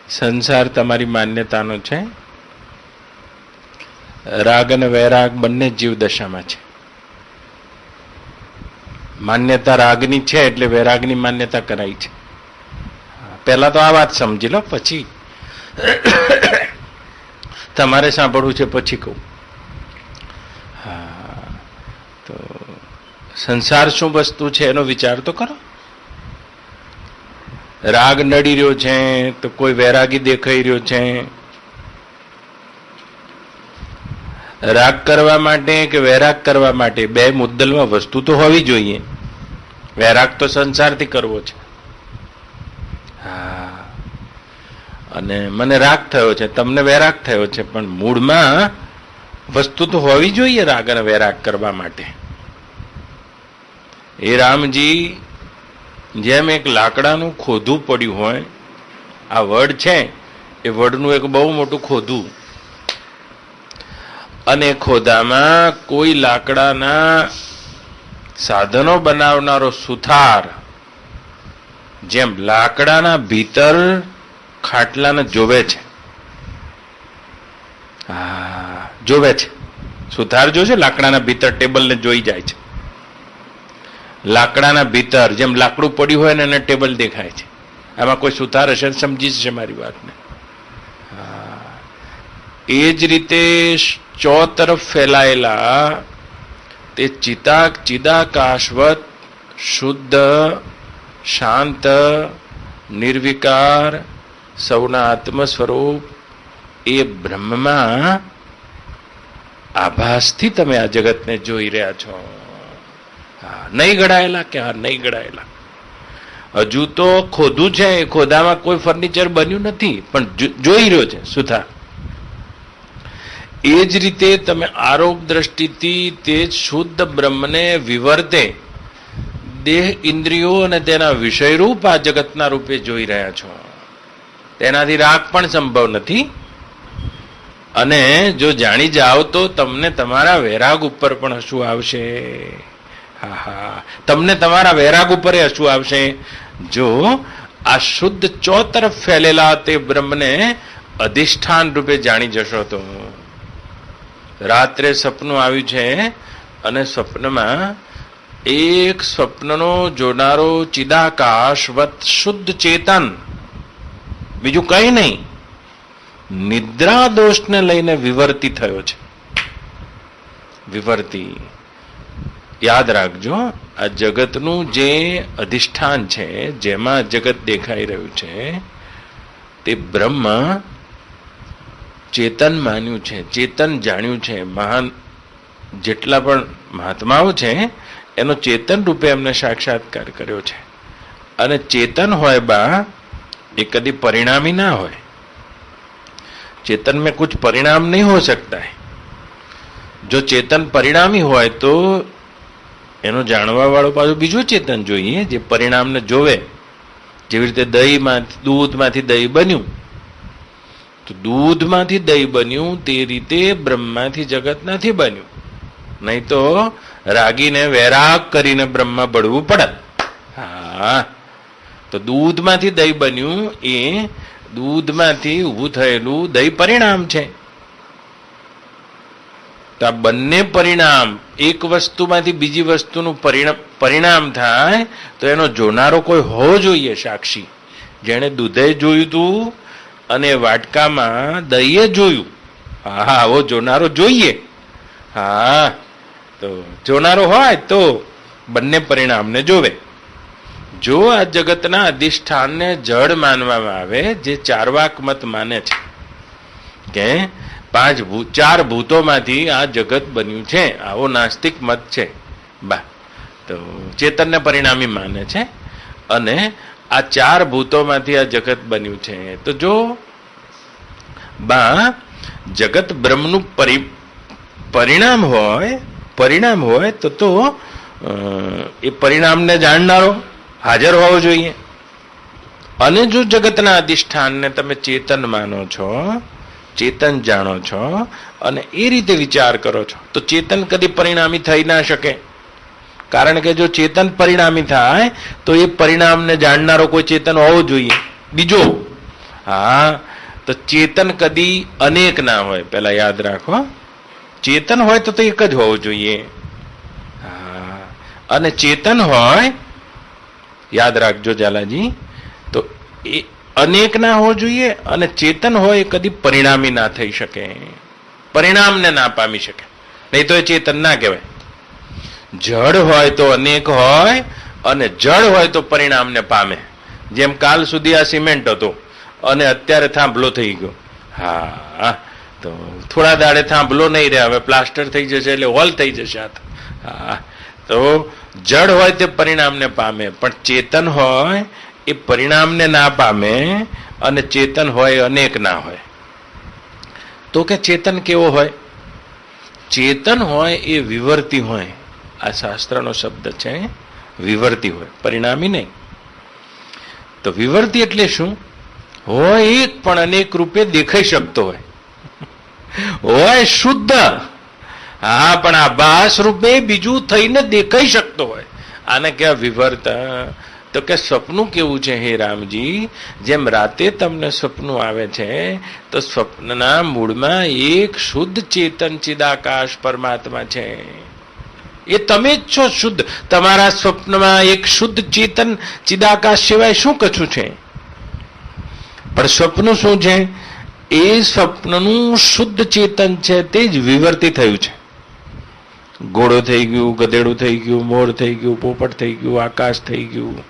સંસાર તમારી માન્યતાનો છે. રાગ અને વૈરાગ બંને જીવ દશામાં છે. માન્યતા રાગની છે એટલે વૈરાગની માન્યતા કરાઈ છે. પહેલા તો આ વાત સમજી લો, પછી તમારે સાંભળવું છે પછી કહું. હા, તો સંસાર શું વસ્તુ છે એનો વિચાર તો કરો. રાગ નડી રહ્યો છે તો કોઈ વૈરાગી દેખાઈ રહ્યો છે. રાગ કરવા માટે કે વૈરાગ કરવા માટે બે મુદ્દલમાં વસ્તુ તો હોવી જોઈએ. વૈરાગ તો સંસારથી કરવો છે. હા, અને મને રાગ થયો છે, તમને વૈરાગ થયો છે, પણ મૂળમાં વસ્તુ તો હોવી જોઈએ રાગ અને વૈરાગ કરવા માટે. એ રામજી જેમ એક લાકડાનું ખોધું પડ્યું હોય, આ વડ છે એ વડનું એક બહુ મોટું ખોધું, અને ખોદામાં કોઈ લાકડાના સાધનો બનાવનારો સુથાર જેમ લાકડાના ભીતર ખાટલાને જોવે છે. હા, જોવે છે. સુથાર જોશે લાકડાના ભીતર ટેબલને જોઈ જાય છે. લાકડાના ભીતર જેમ લાકડું પડ્યું હોય ને એને ટેબલ દેખાય છે. આમાં કોઈ સુથાર હશે સમજી જશે મારી વાતને. એ જ રીતે ચો તરફ ફેલાયેલા તે ચિદાકાશવત શુદ્ધ શાંત નિર્વિકાર સૌના આત્મ સ્વરૂપ એ બ્રહ્મમાં આભાસથી તમે આ જગતને જોઈ રહ્યા છો. નહીં ગળાયેલા કે હા નહીં ગળાયેલા. હજુ તો ખોદું છે, એ ખોદામાં કોઈ ફર્નિચર બન્યું નથી, પણ જોઈ રહ્યો છે સુથાર. એ જ રીતે તમે આરોપ દ્રષ્ટિથી તે શુદ્ધ બ્રહ્મને વિવર્તે દેહ ઇન્દ્રિયો અને તેના વિષયરૂપ આ જગતના રૂપે જોઈ રહ્યા છો. તેનાથી રાગ પણ સંભવ નથી. અને જો જાણી જાઓ તો તમને તમારા વૈરાગ ઉપર પણ હસવું આવશે. હા હા, તમને તમારા વૈરાગ ઉપર હસવું આવશે જો આ શુદ્ધ ચો તરફ ફેલેલા તે બ્રહ્મને અધિષ્ઠાન રૂપે જાણી જશો તો. રાત્રે સપનું આવ્યું છે અને સ્વપ્નમાં એક સ્વપ્નનો જોનારો ચિદાકાશવત શુદ્ધ ચેતન, બીજું કઈ નહીં, નિદ્રા દોષને લઈને વિવર્તી થયો છે. વિવર્તી યાદ રાખજો, આ જગતનું જે અધિષ્ઠાન છે, જેમાં જગત દેખાઈ રહ્યું છે, તે બ્રહ્મ ચેતન માન્યું છે, ચેતન જાણ્યું છે. મહાન જેટલા પણ મહાત્માઓ છે એનો ચેતન રૂપે એમને સાક્ષાત્કાર કર્યો છે. અને ચેતન હોય બા એ કદી પરિણામી ના હોય. चेतन में कुछ परिणाम नहीं हो सकता है. जो चेतन परिणामी હોય તો એનો જાણવા વાળો પાછો બીજો ચેતન જોઈએ જે પરિણામને જોવે. જેવી રીતે દૂધમાંથી દહીં બન્યું, તો દૂધમાંથી દહીં બન્યું તે રીતે બ્રહ્માથી જગત નથી બન્યું. નહીં તો રાગીને વૈરાગ કરીને બ્રહ્મા બળવું પડે. હા, તો દૂધમાંથી દહીં બન્યું એ દૂધમાંથી ઊભું થયેલું દહીં પરિણામ છે. તો આ બંને પરિણામ, એક વસ્તુમાંથી બીજી વસ્તુનું પરિણામ થાય તો એનો જોનારો કોઈ હોવો જોઈએ, સાક્ષી. જેણે દૂધે જોયું હતું અને વાટકામાં દહીએ જોયું. હા, આવો જોનારો જોઈએ. હા, તો જોનારો હોય તો બંને પરિણામને જોવે. જો આ જગતના અધિષ્ઠાનને જડ માનવામાં આવે, જે ચાર્વાક મત માને છે કે ચાર ભૂતોમાંથી આ જગત બન્યું છે, આવો નાસ્તિક મત છે બા, તો ચેતનને પરિણામી માને છે અને આ ચાર ભૂતોમાંથી આ જગત બન્યું છે. તો જો બા જગત બ્રહ્મનું પરિણામ હોય તો એ પરિણામને જાણનારો હાજર હોવો જોઈએ. અને જો જગતના અધિષ્ઠાનને તમે ચેતન માનો છો, ચેતન જાણો છો અને એ રીતે વિચાર કરો છો, તો ચેતન કદી પરિણામી થઈ ના શકે. કારણ કે જો ચેતન પરિણામી થાય તો એ પરિણામને જાણનારો કોઈ ચેતન હોવો જોઈએ બીજો. હા, તો ચેતન કદી અનેક ના હોય, પેલા યાદ રાખો. ચેતન હોય તો એક જ હોવું જોઈએ. હા, અને ચેતન હોય, યાદ રાખજો ઝાલાજી, તો એ અનેક ના હોવો જોઈએ, અને ચેતન હોય એ કદી પરિણામી ના થઈ શકે, પરિણામને ના પામી શકે, નહીં તો એ ચેતન ના કહેવાય. જડ હોય તો અનેક હોય, અને જડ હોય તો પરિણામને પામે. જેમ કાલ સુધી આ સિમેન્ટ હતો અને અત્યારે થાંભલો થઈ ગયો. હા, તો થોડા દાડે થાંભલો નહીં રહે, હવે પ્લાસ્ટર થઈ જશે એટલે હોલ થઈ જશે. હા, તો જડ હોય તે પરિણામને પામે, પણ ચેતન હોય એ પરિણામને ના પામે, અને ચેતન હોય અનેક ના હોય. તો કે ચેતન કેવો હોય? ચેતન હોય એ વિવર્તી હોય. આ શાસ્ત્રનો શબ્દ છે, વિવર્તી હોય, પરિણામી નહીં. તો વિવર્તી એટલે શું હોય? એક પણ અનેક રૂપે દેખાઈ શકતો હોય, હોય શુદ્ધ. હા, પણ આભાસ રૂપે બીજું થઈને દેખાઈ શકતો હોય. આને કહેવાય વિવર્ત. તો કે સ્વપ્નું કેવું છે હે રામજી? જેમ રાતે તમને સ્વપ્નું આવે છે, તો સ્વપ્નના મૂળમાં એક શુદ્ધ ચેતન ચિદાકાશ પરમાત્મા છે. એ તમે જ છો શુદ્ધ. તમારા સ્વપ્નમાં એક શુદ્ધ ચેતન ચિદાકાશ સિવાય શું કશું છે? પણ સ્વપ્ન શું છે? એ સ્વપ્નનું શુદ્ધ ચેતન છે, તે જ વિવર્તી થયું છે. ઘોડો થઈ ગયું, ગધેડું થઈ ગયું, મોર થઈ ગયું, પોપટ થઈ ગયું, આકાશ થઈ ગયું.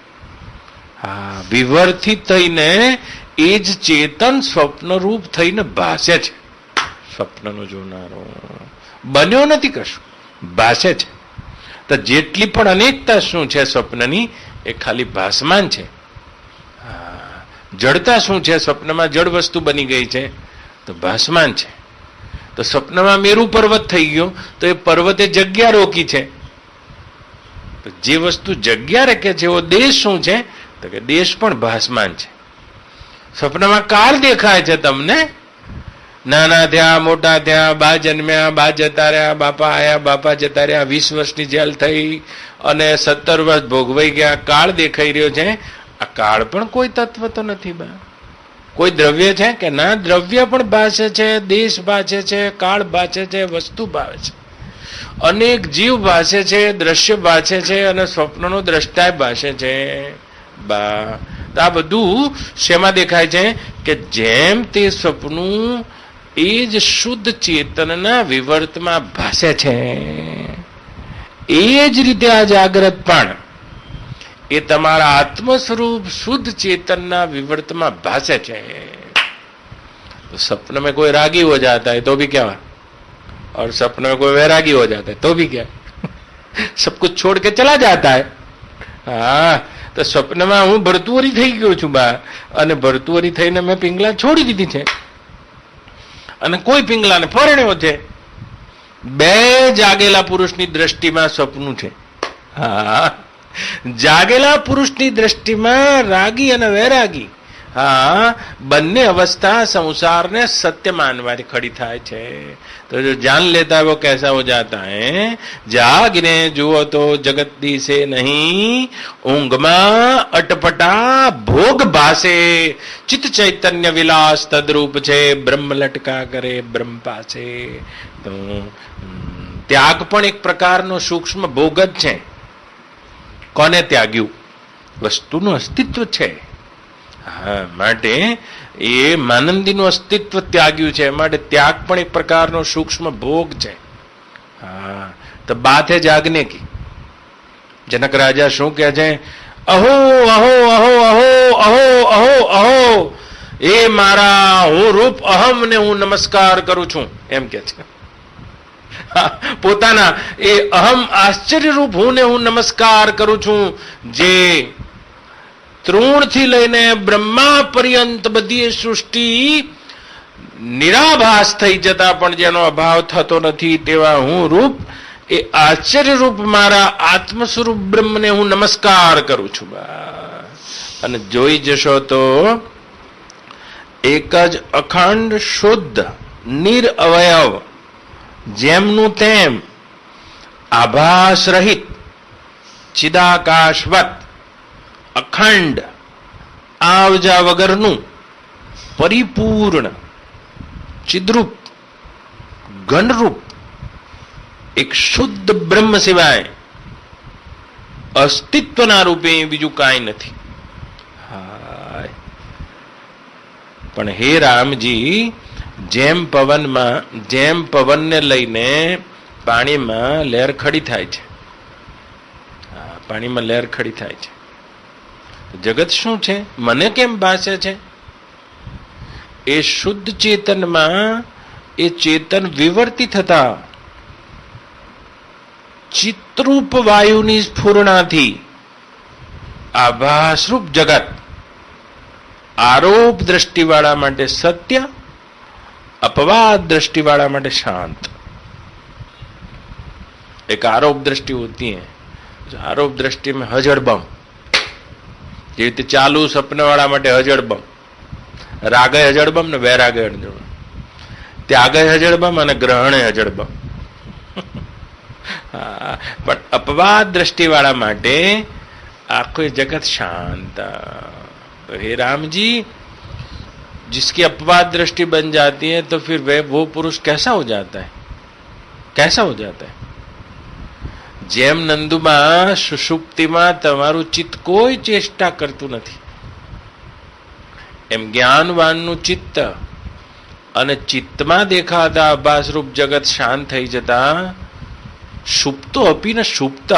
હા, વિવર્તિત થઈને એ જ ચેતન સ્વપ્ન રૂપ થઈને ભાસે છે. સ્વપ્નનો જોનારો બન્યો નથી કશું, ભાસે છે. તો જેટલી પણ અનેકતા શું છે સ્વપ્નની, એ ખાલી ભાસમાન છે. જડતા શું છે? સ્વપ્નમાં જડ વસ્તુ બની ગઈ છે, તો ભાસમાન છે. તો સ્વપ્નમાં મેરુ પર્વત થઈ ગયો, તો એ પર્વતે જગ્યા રોકી છે. તો જે વસ્તુ જગ્યા રાખે છે એવો દેશ શું છે? તો કે દેશ પણ ભાસમાન છે. સ્વપ્નમાં કાળ દેખાય છે તમને, નાના થયા, મોટા થયા, બા જન્મ્યા, બા જતા રહ્યા, બાપા આયા, બાપા જતા રહ્યા, 20 વર્ષની જેલ થઈ અને 17 વર્ષ ભોગવાઈ ગયા, કાળ દેખાઈ રહ્યો છે. આ કાળ પણ કોઈ તત્વ તો નથી બા. કોઈ દ્રવ્ય છે કે ના? દ્રવ્ય પણ ભાષે છે, દેશ ભાષે છે, કાળ ભાષે છે, વસ્તુ ભાવે છે, અનેક જીવ ભાષે છે, દ્રશ્ય ભાષે છે, અને સ્વપ્નનો દ્રષ્ટાય ભાષે છે બા. તો આ બધું શેમાં દેખાય છે? કે જેમ તે સ્વપ્નું એ જ શુદ્ધ ચેતનના વિવર્તમાં ભાષે છે, એ જ રીતે આ જાગ્રત પણ એ તમારા આત્મ સ્વરૂપ શુદ્ધ ચेतनना विवर्तમાં भाषे છે. तो सपन में कोई रागी हो जाता है तो भी क्या, और सपन में कोई वैरागी हो जाता है तो भी क्या, सब कुछ छोड़ के चला जाता है. हाँ, तो स्वप्न में हूँ भरतुवरी थई गयो छुं बा, अने भरतुवरी थईने मैं पिंगला छोड़ी दीधी छे, अने कोई पिंगलाने परण्यो छे. बे जागेला पुरुषनी दृष्टिमां स्वप्नु छे. हाँ, जागेला पुरुषनी दृष्टिमां रागी अने वैरागी, हाँ, बन्ने अवस्था संसार ने सत्य मानवानी खड़ी थाय छे. तो जो जान लेता है वो कैसा हो जाता है? जागने जुओ तो जगत दिसे नहीं, ऊंघमा अटपटा भोग भासे, चित चैतन्य विलास तद्रूप छे, ब्रह्म लटका करे ब्रह्म पासे. तो त्याग पण एक प्रकारनो सूक्ष्म भोग ज छे. कोने त्याग्यु? वस्तुनुं अस्तित्व छे. हाँ, माटे ए मानंदीनुं अस्तित्व त्याग्यु छे, माटे त्याग पण एक प्रकारनो सूक्ष्म भोग छे. हाँ, तो बात है जागने की. जनक राजा शुं कहे छे? अहो अहो अहो अहो अहो अहो अहो, ए मारा हूँ रूप अहम ने हूँ नमस्कार करूं छूं, एम के छे. पोताना ए अहम आश्चर्य रूप हूँ ने हूँ नमस्कार करूं छूं, जे तृण थी लईने ब्रह्मा पर्यंत बधी सृष्टि निराभास थई जता पण जेनो अभाव थतो नथी तेवा हूँ रूप ए आश्चर्य रूप मारा आत्म स्वरूप ब्रह्म ने हूँ नमस्कार करूं छूं. अने जोई जशो तो एक ज अखंड शुद्ध निरअवयव जेमनु तेम आभास रहित चिदाकाशवत अखंड आवजा वगरनु परिपूर्ण चिद्रूप घनरूप एक शुद्ध બ્રહ્મ સિવાય અસ્તિત્વના રૂપે બીજું કાંઈ નથી. હાય પણ હે રામજી, જેમ પવનને લઈને પાણીમાં લહેર ખડી થાય છે, પાણીમાં લહેર ખડી થાય છે, જગત શું છે, મને કેમ ભાસે છે? એ શુદ્ધ ચેતનમાં એ ચેતન વિવર્તિત થતા ચિત્રૂપ વાયુની સ્ફુરણાથી આભાસરૂપ જગત આરોપ દ્રષ્ટિવાળા માટે સત્ય, अपवाद दृष्टि वाला માટે शांत. एक आरोप दृष्टि होती है, आरोप दृष्टि में हजड़बम, જે રીતે ચાલુ સપના વાળા માટે હજડબમ, રાગે હજડબમ ને વૈરાગે હજડબમ, ત્યાગે હજડબમ અને ગ્રહણે હજડબમ. પણ अपवाद दृष्टि वाला માટે આખું जगत शांत. हे राम जी, जिसकी अपवाद दृष्टि बन जाती है तो फिर वो पुरुष कैसा हो जाता है? कैसा हो जाता है? જેમ નંદુમાં સુષુપ્તિમાં તમારું ચિત્ત કોઈ ચેષ્ટા કરતું નથી, એમ જ્ઞાનવાનનું ચિત્ત અને ચિત્તમાં દેખાતા આભાસરૂપ જગત શાંત થઈ જતા સુપ્તો અપી ન સુપ્ત,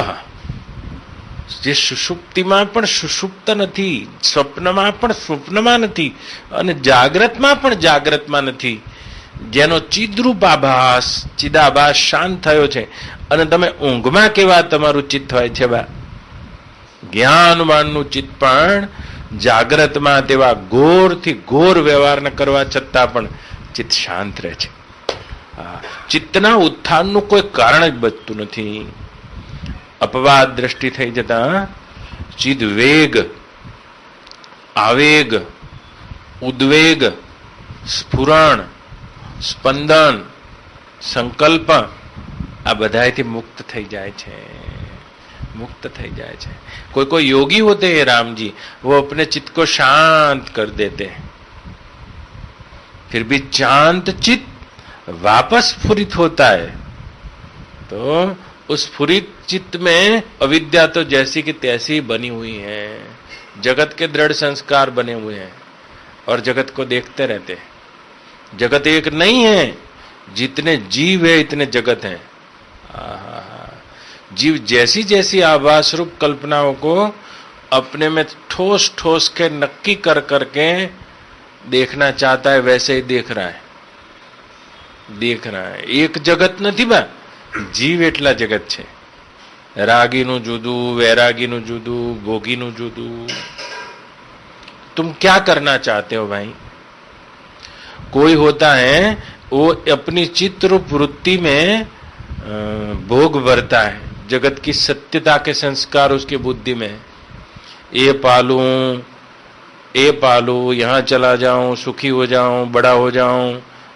જે સુષુપ્તિમાં પણ સુષુપ્ત નથી, સ્વપ્નમાં પણ સ્વપ્નમાં નથી અને જાગ્રતમાં પણ જાગ્રતમાં નથી, જેનો ચિદ્રૂપ આભાસ ચિદાભાસ શાંત થયો છે. અને તમે ઊંઘમાં કેવા તમારું ચિત્ત હોય છે બા, જ્ઞાનવાનનું ચિત્ત પણ જાગ્રતમાં તેવા ઘોરથી ઘોર વ્યવહાર કરવા છતાં પણ ચિત્ત શાંત રહે છે. ચિત્તના ઉત્થાનનું કોઈ કારણ જ બચતું નથી. अपवाद दृष्टि થઈ જતા ચિદ વેગ, આવેગ, ઉદ્વેગ, સ્ફુરણ, સ્પંદન, સંકલ્પ આ બધાથી મુક્ત થઈ જાય છે, मुक्त થઈ જાય છે. कोई कोई योगी होते हैं राम जी, वो अपने चित्त को शांत कर देते हैं, फिर भी शांत चित्त वापस स्फुरित होता है. तो उस स्फुरित चित्त में अविद्या तो जैसी की तैसी बनी हुई है, जगत के दृढ़ संस्कार बने हुए हैं और जगत को देखते रहते हैं. जगत एक नहीं है, जितने जीव है इतने जगत हैं. जीव जैसी जैसी आभास रूप कल्पनाओं को अपने में ठोस ठोस के नक्की कर करके देखना चाहता है, वैसे ही देख रहा है. एक जगत નથી બા, જીવ એટલા જગત છે. रागीનું જુદું, વૈરાગીનું જુદું, ભોગીનું જુદું. तुम क्या करना चाहते हो भाई? कोई होता है वो अपनी चित्रूप वृत्ति में भोग भरता है, जगत की सत्यता के संस्कार उसकी बुद्धि में, ये पालूं, यहाँ चला जाऊं, सुखी हो जाऊं, बड़ा हो जाऊं,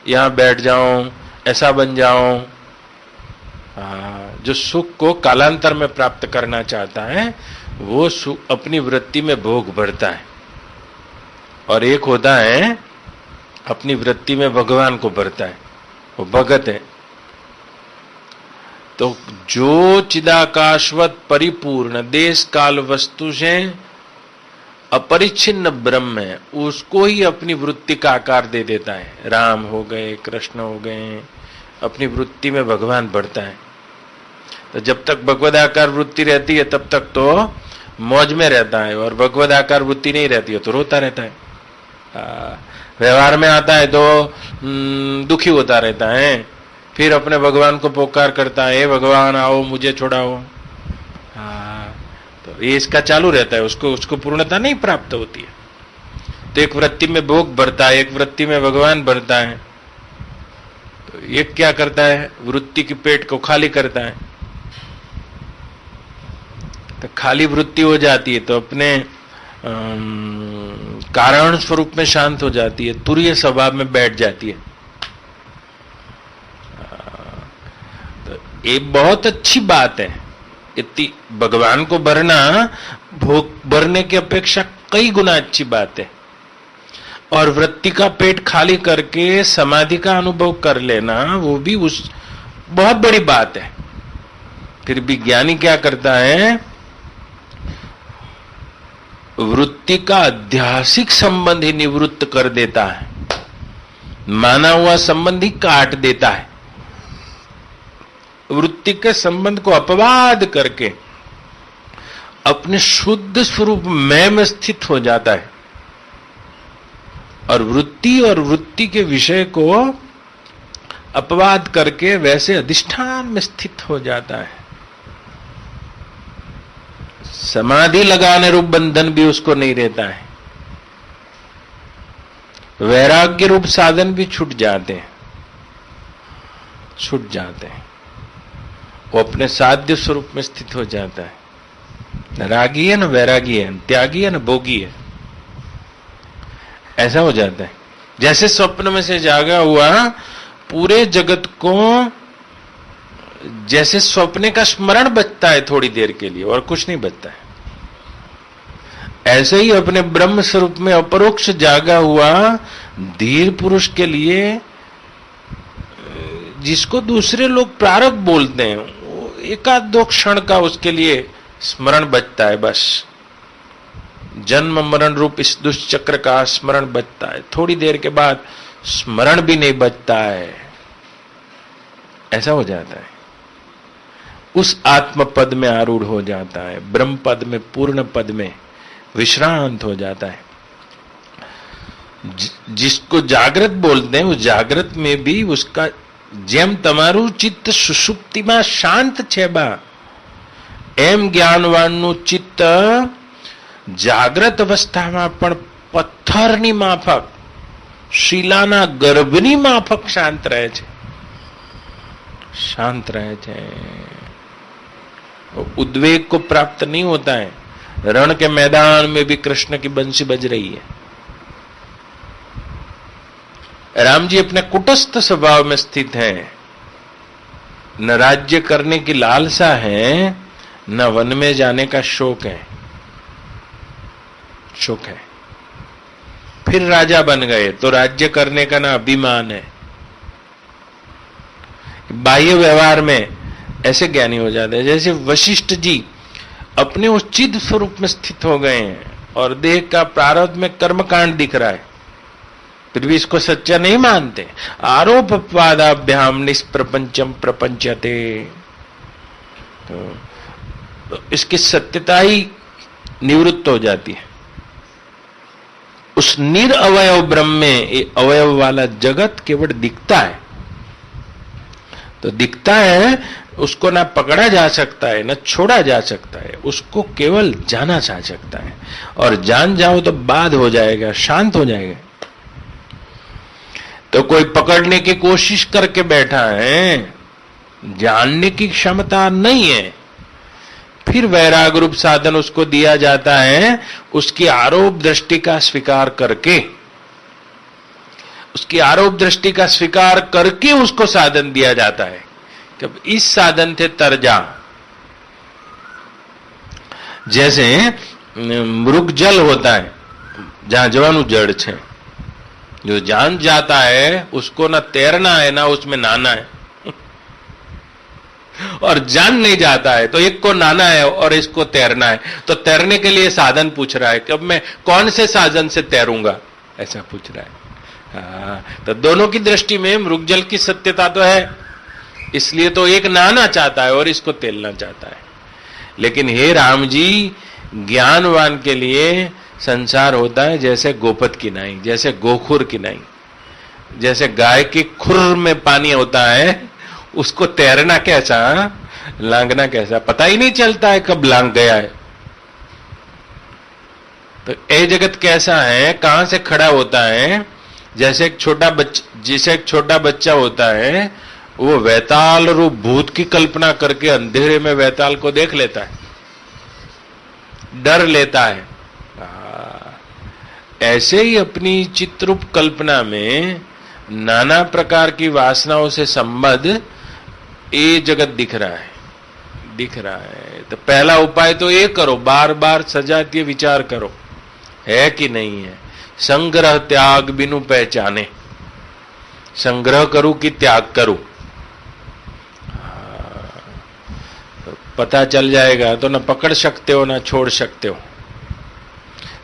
यहाँ बैठ जाऊं, ऐसा बन जाऊं. जो सुख को कालांतर में प्राप्त करना चाहता है वो अपनी वृत्ति में भोग भरता है. और एक होता है अपनी वृत्ति में भगवान को भरता है, वो भगत है. तो जो चिदाकाशवत परिपूर्ण देश काल वस्तु से अपरिच्छिन्न ब्रह्म है, उसको ही अपनी वृत्ति का आकार दे देता है. राम हो गए, कृष्ण हो गए, अपनी वृत्ति में भगवान भरता है. तो जब तक भगवदाकार वृत्ति रहती है तब तक तो मौज में रहता है, और भगवदाकार वृत्ति नहीं रहती है तो रोता रहता है. व्यवहार में आता है तो दुखी होता रहता है, फिर अपने भगवान को पुकार करता है, हे भगवान आओ मुझे छुड़ाओ. तो ये इसका चालू रहता है, उसको पूर्णता नहीं प्राप्त होती है. तो एक वृत्ति में भोग भरता है, एक वृत्ति में भगवान भरता है. तो ये क्या करता है? वृत्ति की पेट को खाली करता है. तो खाली वृत्ति हो जाती है तो अपने कारण स्वरूप में शांत हो जाती है, तुरीय स्वभाव में बैठ जाती है. तो ये बहुत अच्छी बात है. इतनी भगवान को भरना भोग भरने की अपेक्षा कई गुना अच्छी बात है. और वृत्ति का पेट खाली करके समाधि का अनुभव कर लेना, वो भी उस बहुत बड़ी बात है। फिर भी ज्ञानी क्या करता है, वृत्ति का अध्यासिक संबंध ही निवृत्त कर देता है, माना हुआ संबंध ही काट देता है। वृत्ति के संबंध को अपवाद करके अपने शुद्ध स्वरूप में स्थित हो जाता है, और वृत्ति के विषय को अपवाद करके वैसे अधिष्ठान में स्थित हो जाता है। समाधि लगाने रूप बंधन भी उसको नहीं रहता है, वैराग्य रूप साधन भी छूट जाते हैं, वो अपने साध्य स्वरूप में स्थित हो जाता है। न रागी है, न वैरागी है, न त्यागी है, न भोगी है, ऐसा हो जाता है। जैसे स्वप्न में से जागा हुआ पूरे जगत को, जैसे स्वप्ने का स्मरण बचता है थोड़ी देर के लिए और कुछ नहीं बचता है, ऐसे ही अपने ब्रह्म स्वरूप में अपरोक्ष जागा हुआ धीर पुरुष के लिए, जिसको दूसरे लोग प्रारब्ध बोलते हैं, वो एकाध दो क्षण का उसके लिए स्मरण बचता है, बस जन्म मरण रूप इस दुष्चक्र का स्मरण बचता है। थोड़ी देर के बाद स्मरण भी नहीं बचता है, ऐसा हो जाता है। उस आत्म पद में आरूढ़ हो जाता है, ब्रह्म पद में, पूर्ण पद में विश्रांत हो जाता है। जिसको जागृत बोलते हैं, उस जागृत में भी उसका जेम तमारू चित्त सुषुप्ति में शांत छे बा, एम ज्ञानवानનું ચિત્ત જાગ્રત અવસ્થામાં પણ પથ્થરની માફક, શિલાના ગર્ભની માફક શાંત રહે છે, उद्वेग को प्राप्त नहीं होता है। रण के मैदान में भी कृष्ण की बंसी बज रही है। राम जी अपने कुटस्थ स्वभाव में स्थित हैं, न राज्य करने की लालसा है, न वन में जाने का शौक है। फिर राजा बन गए तो राज्य करने का ना अभिमान है। बाह्य व्यवहार में ऐसे ज्ञानी हो जाते हैं। जैसे वशिष्ठ जी अपने उस चिद स्वरूप में स्थित हो गए हैं और देह का प्रारब्ध में कर्मकांड दिख रहा है, फिर भी इसको सच्चा नहीं मानते। आरोप अपवादाभ्याम निष्प्रपंचम प्रपंचते, तो इसकी सत्यता ही निवृत्त हो जाती है। उस निरअवयव ब्रह्म में ये अवयव वाला जगत केवल दिखता है, तो दिखता है, उसको ना पकड़ा जा सकता है, ना छोड़ा जा सकता है, उसको केवल जाना जा सकता है। और जान जाओ तो बाध हो जाएगा, शांत हो जाएगा। तो कोई पकड़ने की कोशिश करके बैठा है, जानने की क्षमता नहीं है, फिर वैराग रूप साधन उसको दिया जाता है। उसकी आरोप दृष्टि का स्वीकार करके, उसको साधन दिया जाता है कि इस साधन थे तर जा। जैसे मृग जल होता है, जहां जवानु जड़ छे, जो जान जाता है उसको ना तैरना है ना उसमें नहाना है, और जान नहीं जाता है तो एक को नहाना है और इसको तैरना है। तो तैरने के लिए साधन पूछ रहा है कि अब मैं कौन से साधन से तैरूंगा, ऐसा पूछ रहा है। तो दोनों की दृष्टि में मृगजल की सत्यता तो है, इसलिए तो एक नहाना चाहता है और इसको तैरना चाहता है। लेकिन हे राम जी, ज्ञानवान के लिए संसार होता है जैसे गोपत की नाई, जैसे गोखुर की नाई, जैसे गाय की खुर में पानी होता है, उसको तैरना कैसा, लांगना कैसा, पता ही नहीं चलता है कब लांग गया है। तो ये जगत कैसा है, कहां से खड़ा होता है। जैसे एक छोटा बच्चा होता है, वो वैताल रूप भूत की कल्पना करके अंधेरे में वैताल को देख लेता है, डर लेता है। ऐसे ही अपनी चित्रूप कल्पना में नाना प्रकार की वासनाओं से संबद्ध ये जगत दिख रहा है। तो पहला उपाय तो ये करो, बार बार सजातीय विचार करो, है कि नहीं है। संग्रह त्याग बिनु पहचाने, संग्रह करूं कि त्याग करूं, पता चल जाएगा तो ना पकड़ सकते हो ना छोड़ सकते हो।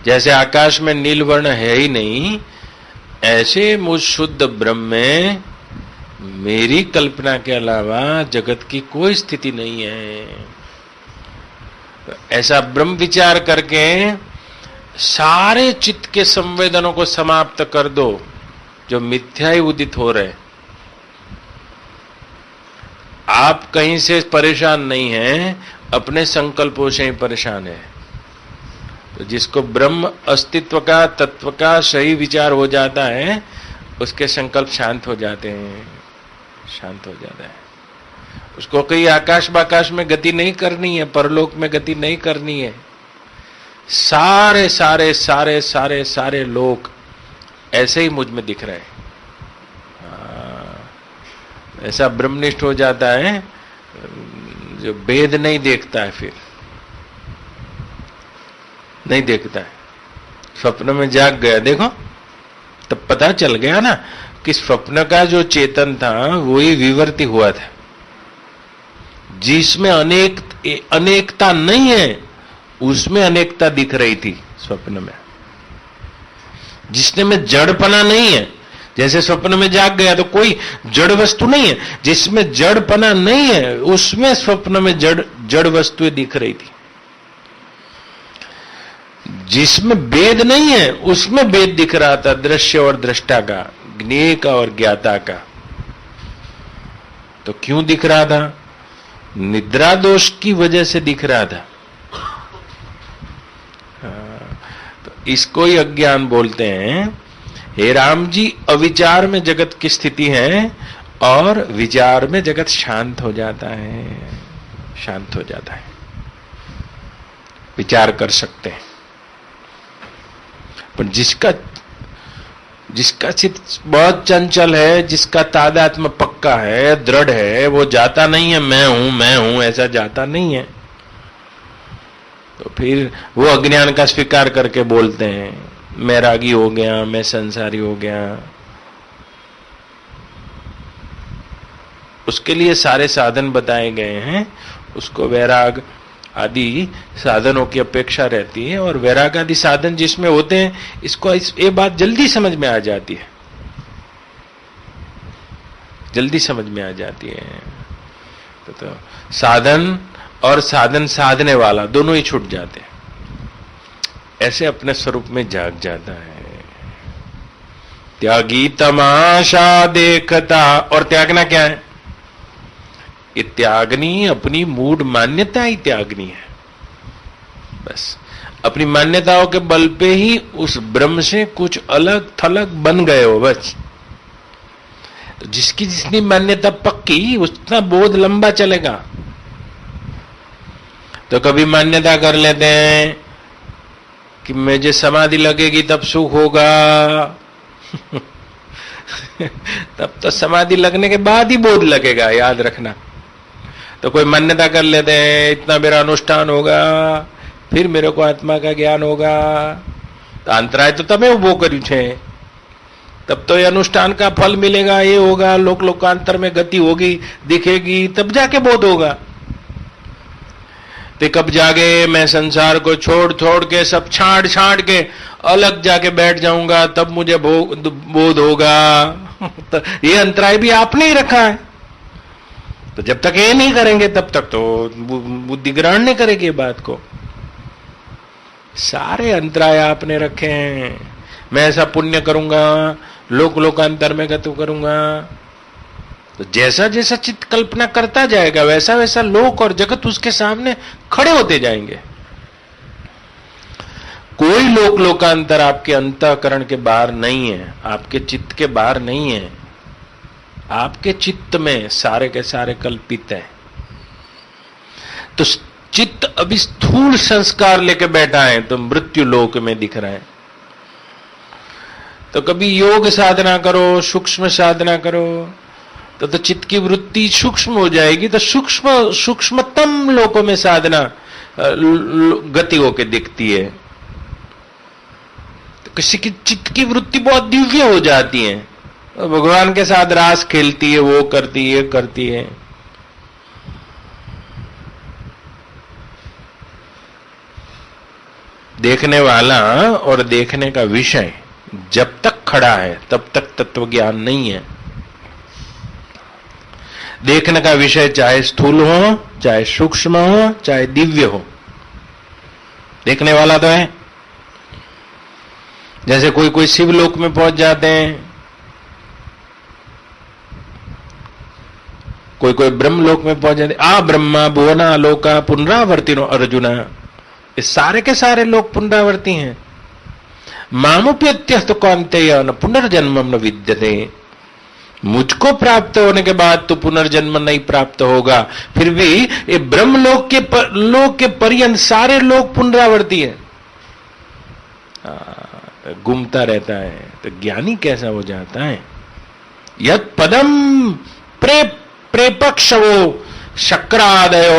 जैसे आकाश में नील वर्ण है ही नहीं, ऐसे मुझ शुद्ध ब्रह्म में मेरी कल्पना के अलावा जगत की कोई स्थिति नहीं है। ऐसा ब्रह्म विचार करके सारे चित्त के संवेदनों को समाप्त कर दो जो मिथ्या उदित हो रहे। आप कहीं से परेशान नहीं हैं, अपने संकल्पों से ही परेशान है। तो जिसको ब्रह्म अस्तित्व का, तत्व का सही विचार हो जाता है, उसके संकल्प शांत हो जाते हैं, शांत हो जाता है। उसको कहीं आकाश बाकाश में गति नहीं करनी है, परलोक में गति नहीं करनी है। सारे सारे सारे सारे सारे लोग ऐसे ही मुझ में दिख रहे हैं। ऐसा ब्रह्मनिष्ठ हो जाता है जो भेद नहीं देखता है, फिर नहीं देखता है। स्वप्न में जाग गया, देखो तब पता चल गया ना कि स्वप्न का जो चेतन था वही विवर्ती हुआ था, जिसमें अनेकता नहीं है उसमें अनेकता दिख रही थी स्वप्न में। जिसने में जड़पना नहीं है, जैसे स्वप्न में जाग गया तो कोई जड़ वस्तु नहीं है, जिसमें जड़पना नहीं है उसमें स्वप्न में जड़ वस्तुएं दिख रही थी। जिसमें भेद नहीं है उसमें भेद दिख रहा था, दृश्य और दृष्टा का, ज्ञेय का और ज्ञाता का। तो क्यों दिख रहा था? निद्रा दोष की वजह से दिख रहा था। तो इसको ही अज्ञान बोलते हैं। हे राम जी, अविचार में जगत की स्थिति है और विचार में जगत शांत हो जाता है, शांत हो जाता है। विचार कर सकते हैं, पर जिसका चित्त बहुत चंचल है, जिसका तादात्म्य पक्का है, दृढ़ है, वो जाता नहीं है मैं हूं ऐसा जाता नहीं है। तो फिर वो अज्ञान का स्वीकार करके बोलते हैं मैं रागी हो गया, मैं संसारी हो गया। उसके लिए सारे साधन बताए गए हैं। उसको वैराग आदि साधनों की अपेक्षा रहती है, और वैराग आदि साधन जिसमें होते हैं, इसको ये बात जल्दी समझ में आ जाती है, जल्दी समझ में आ जाती है। तो साधन और साधन साधने वाला दोनों ही छूट जाते हैं, ऐसे अपने स्वरूप में जाग जाता है। त्यागी तमाशा देखता, और त्यागना क्या है? ये त्यागनी अपनी मूढ़ मान्यता ही त्यागनी है। बस अपनी मान्यताओं के बल पे ही उस ब्रह्म से कुछ अलग थलग बन गए हो बस। तो जिसकी जितनी मान्यता पक्की उतना बोध लंबा चलेगा। तो कभी मान्यता कर लेते हैं कि मुझे समाधि लगेगी तब सुख होगा तब तो समाधि लगने के बाद ही बोध लगेगा, याद रखना। तो कोई मान्यता कर लेते हैं इतना मेरा अनुष्ठान होगा फिर मेरे को आत्मा का ज्ञान होगा। तो अंतराय तो तब उभो कर्યું છે, तब तो ये अनुष्ठान का फल मिलेगा, ये होगा, लोकांतर में गति होगी, दिखेगी, तब जाके बोध होगा। तो कब जागे मैं संसार को छोड़ के सब छाड़ के अलग जाके बैठ जाऊंगा, तब मुझे बोध होगा। तो ये अंतराय भी आपने ही रखा है। तो जब तक ये नहीं करेंगे तब तक तो बुद्धि ग्रहण नहीं करेगी ये बात को। सारे अंतराय आपने रखे हैं। मैं ऐसा पुण्य करूंगा, लोकांतर में गति करूंगा। तो जैसा जैसा चित्त कल्पना करता जाएगा वैसा वैसा लोक और जगत उसके सामने खड़े होते जाएंगे। कोई लोकांतर आपके अंतःकरण के बाहर नहीं है, आपके चित्त के बाहर नहीं है। आपके चित्त में सारे के सारे कल्पित है। तो चित्त अभी स्थूल संस्कार लेके बैठा है तो मृत्यु लोक में दिख रहा है। तो कभी योग साधना करो, सूक्ष्म साधना करो, तो चित्त की वृत्ति सूक्ष्म हो जाएगी। तो सूक्ष्मतम लोकों में साधना गति होके दिखती है। किसी की चित्त की वृत्ति बहुत दिव्य हो जाती है, तो भगवान के साथ रास खेलती है, वो करती है, करती है। देखने वाला और देखने का विषय जब तक खड़ा है तब तक तत्व ज्ञान नहीं है। देखने का विषय चाहे स्थूल हो, चाहे सूक्ष्म हो, चाहे दिव्य हो, देखने वाला तो है। जैसे कोई कोई शिवलोक में पहुंच जाते हैं, कोई कोई ब्रह्मलोक में पहुंच जाते। आ ब्रह्मा भुवना लोका पुनरावर्तिनो अर्जुना, ये सारे के सारे लोग पुनरावर्ती हैं। मामुप्यत्यस्तु कौन्तेय न पुनर्जन्मम न विद्यते, मुझको प्राप्त होने के बाद तो पुनर्जन्म नहीं प्राप्त होगा। फिर भी ये ब्रह्मलोक के पर्यंत सारे लोग पुनरावर्ती है, घूमता रहता है। तो ज्ञानी कैसा हो जाता है? यत् पदम प्रेपक्षवो शक्रादय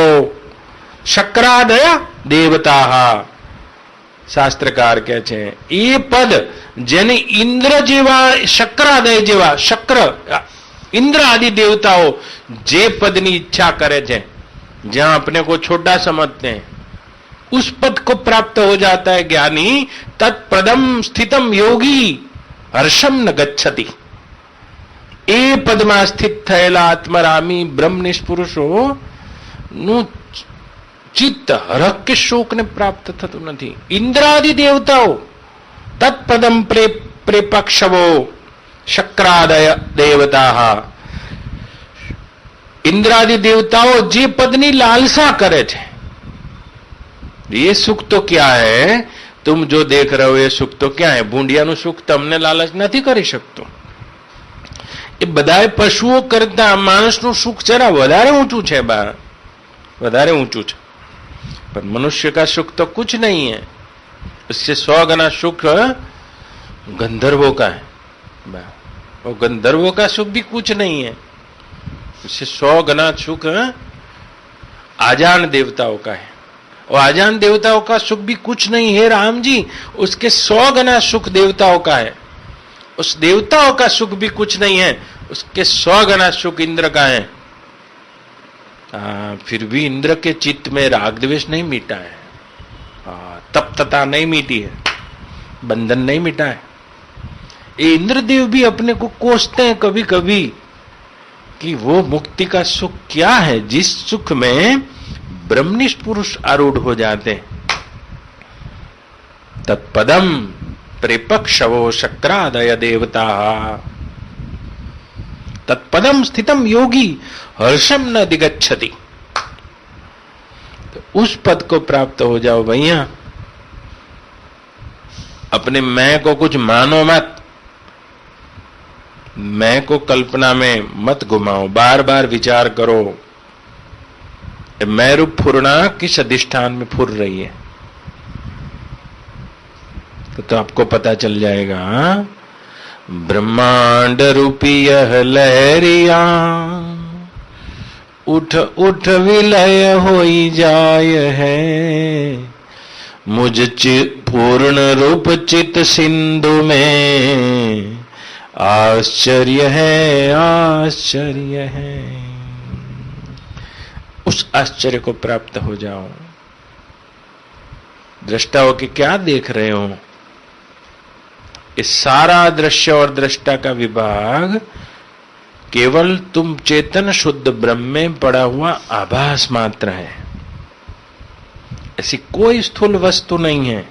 देवता, શાસ્ત્રકાર કહે છે એ પદ જેને ઇન્દ્ર જેવા શક્રાદય જેવા શક્ર इंद्र आदि देवताओं जे पद की इच्छा करे थे, जहां अपने को छोटा समझते हैं, उस पद को प्राप्त हो जाता है ज्ञानी। तत्पदम स्थितम योगी हर्षम न गच्छति, ए पद में स्थित थયેલા आत्मरामी ब्रह्मनिष्ठ पुरुषो નું चित्त हरक के शोक ने प्राप्त थतु नहीं। इंद्रादि देवताओं तत्पदम प्रेपक्षवो शक्रादय देवता, इंद्रादि देवताओं जे पदनी लालसा करे छे। ये सुख तो क्या है? तुम जो देख रहे हो ये सुख तो क्या है? भूंडियाનું सुख તમને लालच નથી કરી શકતો। એ બધાય પશુઓ કરતા માણસનું સુખ જરા વધારે ઊંચું છે, વધારે ઊંચું છે। पर मनुष्य का सुख तो कुछ नहीं है, उससे 100 गुना सुख गंधर्वों का है। और गंधर्वों का सुख भी कुछ नहीं है, उससे 100 गुना सुख आजान देवताओं का है। और आजान देवताओं का सुख भी कुछ नहीं है राम जी, उसके 100 गुना सुख देवताओं का है। उस देवताओं का सुख भी कुछ नहीं है, उसके 100 गुना सुख इंद्र का है। फिर भी इंद्र के चित्त में राग द्वेष नहीं मिटा है, तप्तता नहीं मिटी है, बंधन नहीं मिटा है। ये इंद्रदेव भी अपने को कोसते हैं कभी कभी कि वो मुक्ति का सुख क्या है जिस सुख में ब्रह्मनिष्ठ पुरुष आरूढ़ हो जाते हैं। तत्पदम प्रेपक्षवो शक्रादय देवता, तत्पदम स्थितम योगी हर्षम न दिगच्छति। तो उस पद को प्राप्त हो जाओ भैया। अपने मैं को कुछ मानो मत, मैं को कल्पना में मत घुमाओ, बार बार विचार करो मैं रूप फुरना किस अधिष्ठान में फुर रही है, तो आपको पता चल जाएगा। ब्रह्मांड रूपी यह लहरिया, उठ उठ विलय होई जाय है, मुझ पूर्ण रूप चित सिंधु में आश्चर्य है, आश्चर्य है। उस आश्चर्य को प्राप्त हो जाओ। दृष्टा हो के क्या देख रहे हो? इस सारा दृश्य और दृष्टा का विभाग केवल तुम चेतन शुद्ध ब्रह्म में पड़ा हुआ आभास मात्र है। ऐसी कोई स्थूल वस्तु नहीं है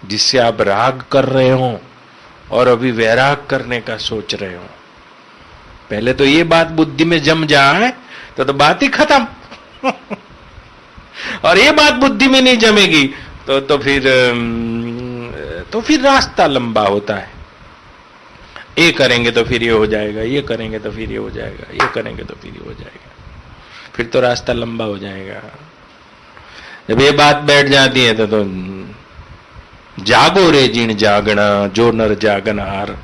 जिससे आप राग कर रहे हो और अभी वैराग करने का सोच रहे हो। पहले तो ये बात बुद्धि में जम जाए तो बात ही खत्म। और ये बात बुद्धि में नहीं जमेगी तो फिर रास्ता लंबा होता है। ये करेंगे तो फिर ये हो जाएगा, ये करेंगे तो फिर ये हो जाएगा, ये करेंगे तो फिर ये हो जाएगा, फिर तो रास्ता लंबा हो जाएगा। जब ये बात बैठ जाती है तो जागो रे जिन जागना, जो नर जागन हार।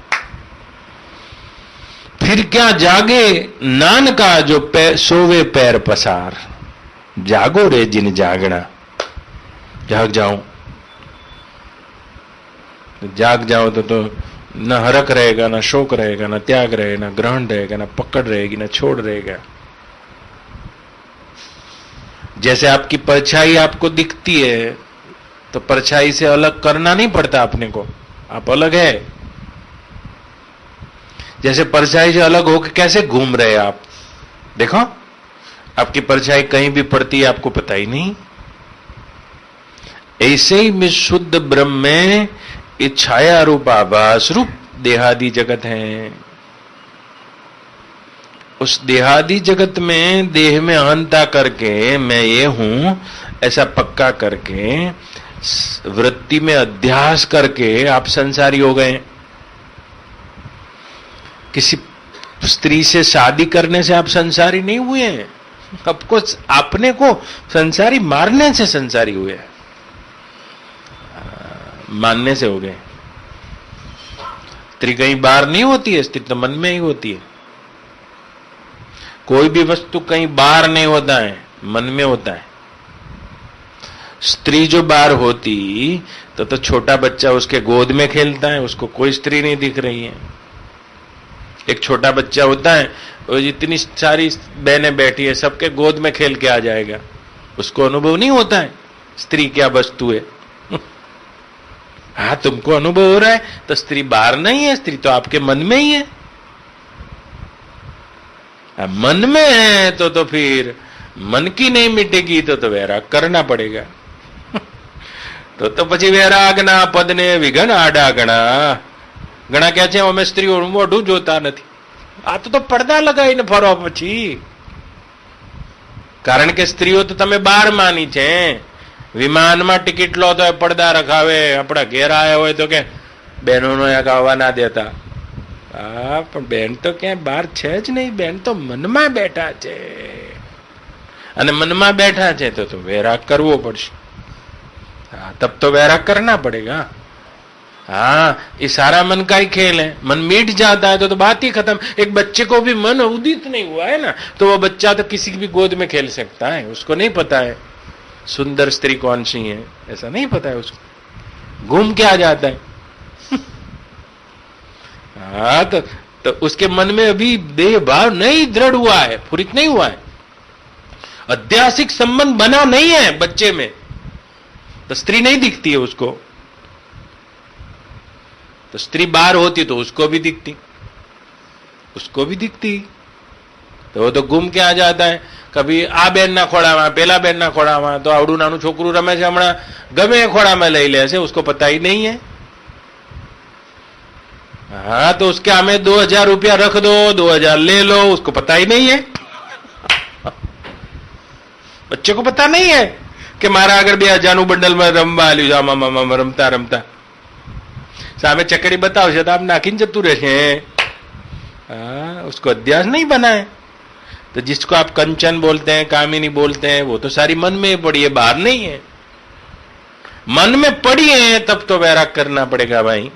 फिर क्या जागे नान का जो सोवे पैर पसार। जागो रे जिन जागना, जाग जाओ। जाग जाओ तो न हरक रहेगा, न शोक रहेगा, न त्याग रहेगा, न ग्रहण रहेगा, न पकड़ रहेगी, न छोड़ रहेगा। जैसे आपकी परछाई आपको दिखती है तो परछाई से अलग करना नहीं पड़ता अपने को, आप अलग है। जैसे परछाई से अलग होकर कैसे घूम रहे आप, देखो आपकी परछाई कहीं भी पड़ती है आपको पता ही नहीं। ऐसे ही में शुद्ध ब्रह्म में ये छाया रूप आभास रूप देहादि जगत है। उस देहादि जगत में देह में अहंता करके मैं ये हूं ऐसा पक्का करके, वृत्ति में अध्यास करके आप संसारी हो गए। किसी स्त्री से शादी करने से आप संसारी नहीं हुए हैं, आपको अपने को संसारी मारने से संसारी हुए, मानने से हो गए। स्त्री कहीं बाहर नहीं होती है, स्त्री तो मन में ही होती है। कोई भी वस्तु कहीं बाहर नहीं होता है, मन में होता है। स्त्री जो बाहर होती तो छोटा बच्चा उसके गोद में खेलता है, उसको कोई स्त्री नहीं दिख रही है। एक छोटा बच्चा होता है, वो जितनी सारी बहनें बैठी है सबके गोद में खेल के आ जाएगा, उसको अनुभव नहीं होता है स्त्री क्या वस्तु है। हाँ, तुमको अनुभव हो रहा है तो स्त्री बाहर नहीं है, स्त्री तो आपके मन में ही है। मन में है तो फिर मन की नहीं मिटेगी तो वैराग करना पड़ेगा। तो પછી વૈરાગના પદને વિઘન આડા ગણા ગણા ક્યાં છે અમે સ્ત્રીઓનું મોઢું જોતા નથી। આ તો પડદા લગાવીને ફરો પછી, કારણ કે સ્ત્રીઓ તો તમે બહાર માની છે। વિમાનમાં ટિકિટ લો તો પડદા રખાવે, આપણા ઘેર આવ્યા હોય તો કે બહેનોનો એક આવવા ના દેતા। હા, પણ બેન તો ક્યાંય બહાર છે જ નહીં, બેન તો મનમાં બેઠા છે, અને મનમાં બેઠા છે તો વૈરાગ કરવો પડશે। हाँ, तब तो वैराग करना पड़ेगा। हाँ, ये सारा मन का ही खेल है। मन मीट जाता है तो बात ही खत्म। एक बच्चे को भी मन उदित नहीं हुआ है ना, तो वो बच्चा तो किसी की भी गोद में खेल सकता है। उसको नहीं पता है सुंदर स्त्री कौन सी है, ऐसा नहीं पता है उसको, घूम के आ जाता है। हाँ, तो उसके मन में अभी देह भाव नहीं दृढ़ हुआ है, फुरित नहीं हुआ है, अध्यासिक संबंध बना नहीं है बच्चे में, तो स्त्री नहीं दिखती है उसको। तो स्त्री बाहर होती तो उसको भी दिखती, उसको भी दिखती, तो वो तो घूम के आ जाता है। कभी आ बेन ना खोड़ा पेला बेन ना खोड़ा तो आवड़ू नानू छोकरू रमे छे, हमणा गमे खोड़ा में लई ले छे, उसको पता ही नहीं है। हाँ, तो उसके हमें 2000 रुपया रख दो, 2000 ले लो, उसको पता ही नहीं है। बच्चे को पता नहीं है कि मारा अगर 2000 बंडल में रमवा आल्યું, रमता रमता सामे चकड़ी बतावशे तो आप नाखीने जतुं रहेशे। उसको अध्यास नहीं बना है। तो जिसको आप कंचन बोलते हैं, कामिनी बोलते हैं, वो तो सारी मन में पड़ी है, बाहर नहीं है। मन में पड़ी है तब तो वैराग करना पड़ेगा भाई,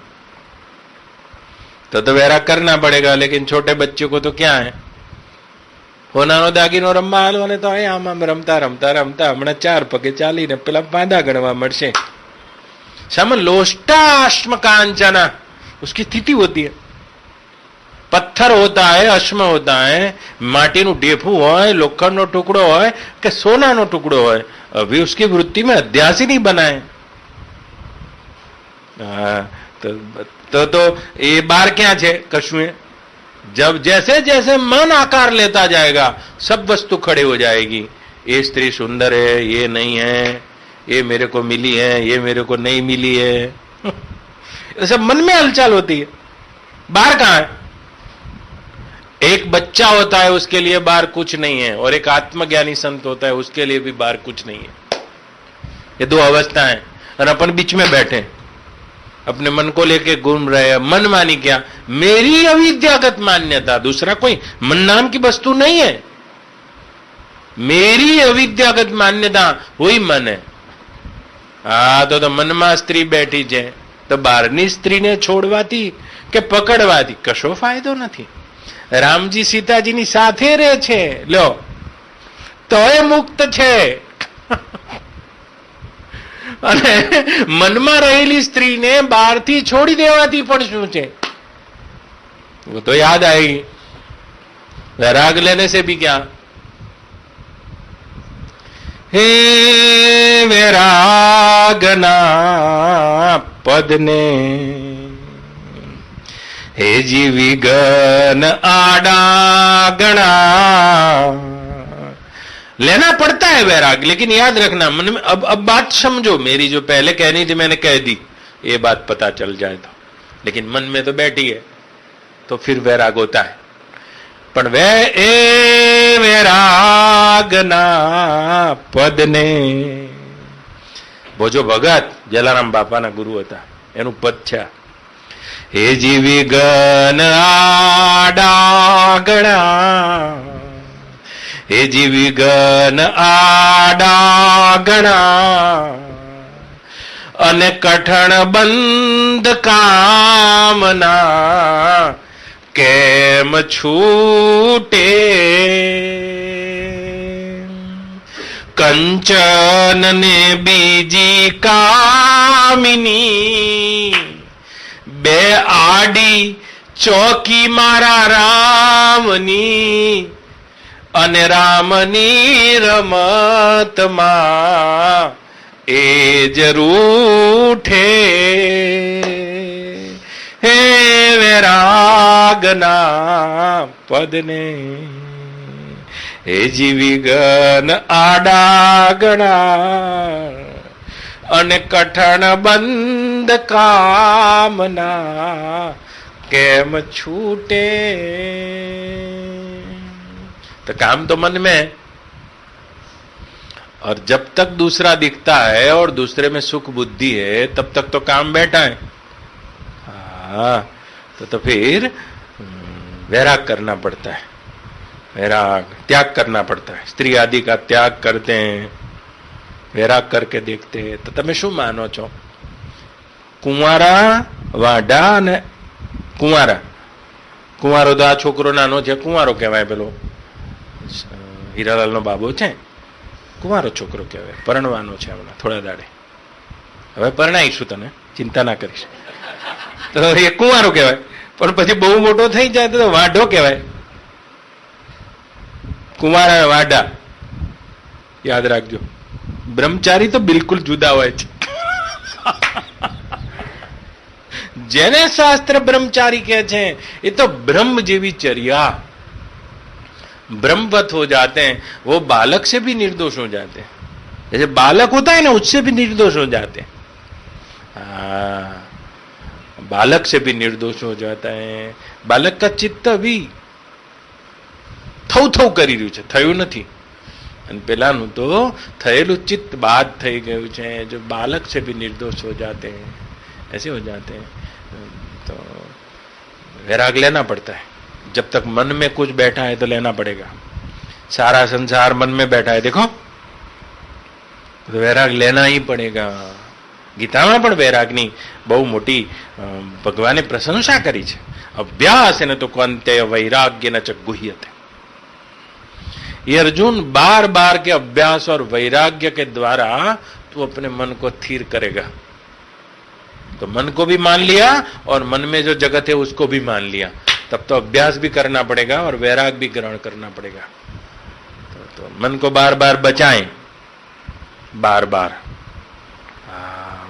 तो वैराग करना पड़ेगा। लेकिन छोटे बच्चे को तो क्या है, હોનાનો દાગીનો રમવા હાલવાને તો આમ આમ રમતા રમતા રમતા હમણાં 4 પગે ચાલીને પેલા પાંદા ગણવા મળશે। સમ લોષ્ટાશ્મ कांचना उसकी स्थिति होती है। पत्थर होता है, अश्म होता है, माटीનું ઢેફું હોય, લોખંડનો ટુકડો હોય કે સોનાનો ટુકડો હોય, अभी उसकी वृत्ति में अध्यास ही नहीं बना है। तो ये बार क्या है, कशुए जब जैसे जैसे मन आकार लेता जाएगा सब वस्तु खड़े हो जाएगी। ये स्त्री सुंदर है, ये नहीं है, ये मेरे को मिली है, ये मेरे को नहीं मिली है। सब मन में हलचल होती है, बाहर कहां है। एक बच्चा होता है उसके लिए बाहर कुछ नहीं है, और एक आत्मज्ञानी संत होता है उसके लिए भी बाहर कुछ नहीं है। ये दो अवस्था है, और अपन बीच में बैठे अपने मन को लेके घूम रहे हैं। मन मानी क्या, मेरी अविद्यागत मान्यता, दूसरा कोई मन नाम की वस्तु नहीं है। मेरी अविद्यागत मान्यता वही मन है। हाँ, तो मन में स्त्री बैठी है तो बाहरनी स्त्री ने छोड़वाती के पकड़वाती कशो फायदो नहीं। रामजी सीताजी साथे रहे छे, लो तो मुक्त छे। અને મનમાં રહેલી સ્ત્રીને બહારથી છોડી દેવાથી પણ શું છે, वो तो याद आएगी. वैराग लेने से भी क्या, हे वैरागना पदने हे जीवी गन आड़ा गणा. लेना पड़ता है वैराग, लेकिन याद रखना मन में. अब बात समझो, मेरी जो पहले कहनी थी मैंने कह दी, ये बात पता चल जाए तो, लेकिन मन में तो बैठी है तो फिर वैराग होता है. પણ એ વૈરાગના પદને, ભોજો ભગત જલારામ બાપાના ગુરુ હતા, એનું પદ છે, હે જીવી ગન આડાગણા, હે જીવી ગન આડાગણા, અને કઠણ બંધ કામના કેમ છૂટે. કંચન ને બીજી કામિની, બે આડી ચોકી મારા રામની, અને રામની રમતમાં એ જરૂઠે. હે વૈરાગના પદને હે જીવી ગન આડાગણા, અને કઠણ બંધ કામના કેમ છૂટે. तो काम तो मन में है, और जब तक दूसरा दिखता है और दूसरे में सुख बुद्धि है तब तक तो काम बैठा है. हाँ, तो फिर वैराग करना पड़ता है. वैराग त्याग करना पड़ता है. स्त्री आदि का त्याग करते हैं, वैराग करके देखते हैं. तो તમે શું માનો છો? કુંવારા વાઢા ને કુંવારા, કુંવારો તો આ છોકરો નાનો છે, કુંવારો કહેવાય. પેલો હીરાલાલનો બાબો છે, કુંવારો છોકરો કહેવાય, પરણવાનો છે હમણાં થોડા દાડે. હવે પરણાઈશું, તને ચિંતા ના કરીશ. તો એ કુંવારો કહેવાય, પણ પછી બહુ મોટો થઈ જાય તો વાઢો કહેવાય. કુંવારા વાઢા યાદ રાખજો. બ્રહ્મચારી તો બિલકુલ જુદા હોય છે. જેને શાસ્ત્ર બ્રહ્મચારી કહે છે એ તો ब्रह्म જેવી चर्या, ब्रह्मवत हो जाते हैं. वो बालक से भी निर्दोष हो जाते हैं. जैसे बालक होता है ना, उससे भी निर्दोष हो जाते हैं. बालक से भी निर्दोष हो जाता है. बालक का चित्त भी થઉ થઉ કરી રહ્યું છે, થયું નથી. અને પેલાનું તો થયેલું ચિત્ત બાદ થઈ ગયું છે. जो बालक से भी निर्दोष हो जाते हैं, ऐसे हो जाते हैं. तो वैराग लेना पड़ता है. जब तक मन में कुछ बैठा है तो लेना पड़ेगा. सारा संसार मन में बैठा है, देखो, तो वैराग लेना ही पड़ेगा. ગીતામાં પણ વૈરાગની બહુ મોટી ભગવાને પ્રશંસા કરી છે. અભ્યાસ એને તો કોંતે વૈરાગ્ય ન ચ ગુહ્યતે. ये अर्जुन बार बार के अभ्यास और वैराग्य के द्वारा तू अपने मन को स्थिर करेगा. तो मन को भी मान लिया और मन में जो जगत है उसको भी मान लिया, तब तो अभ्यास भी करना पड़ेगा और वैराग भी ग्रहण करना पड़ेगा. तो मन को बार बार बचाएं, बार बार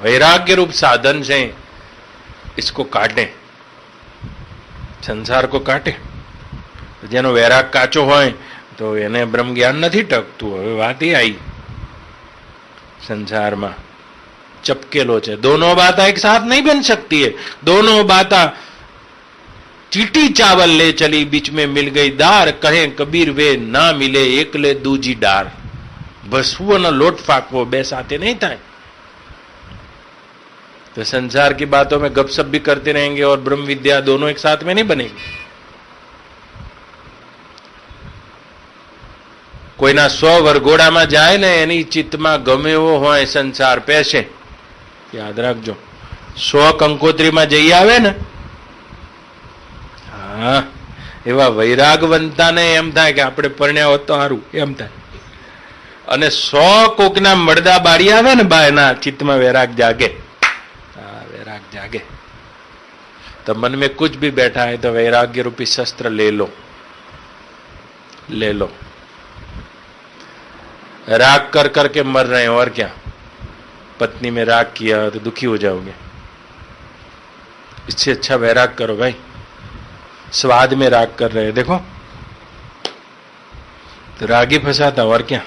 वैराग्य रूप साधन से इसको काटें, संसार को काटे. જેનો વૈરાગ કાચો હોય તો એને બ્રહ્મ જ્ઞાન નથી ટકતું. હવે વાત એ आई संसाરમાં चपकेलो છે. दोनों बातें एक साथ नहीं बन सकती है. दोनों बातें चीटी चावल ले चली, बीच में मिल गई दार. कहे कबीर वे ना मिले एकले दूजी डार. भसवो न लोट फाकवो बे साथे नहीं था. तो संसार की बातों में गपशप भी करते रहेंगे और ब्रह्म विद्या दोनों एक साथ में नहीं बनेगी. કોઈના સ્વ વરઘોડામાં જાય ને એની ચિત્તમાં ગમે એવો હોય સંસાર પેશે, યાદ રાખજો. સ્વ કંકોત્રીમાં જઈ આવે ને, હા, એવા વૈરાગવંતાને એમ થાય કે આપણે પરણ્યા હોત તો સારું, એમ થાય. અને 100 કોકના મળદા બાળી આવે ને બા, એના ચિત્તમાં वैराग जागे. वैराग जागे तो मन में कुछ भी बैठा है तो वैराग्य रूपी शस्त्र ले लो, ले लो. राग कर करके मर रहे हैं और क्या, पत्नी में राग किया तो दुखी हो जाओगे. इससे अच्छा वैराग करो भाई. स्वाद में राग कर रहे हैं, देखो तो राग ही फंसाता और क्या.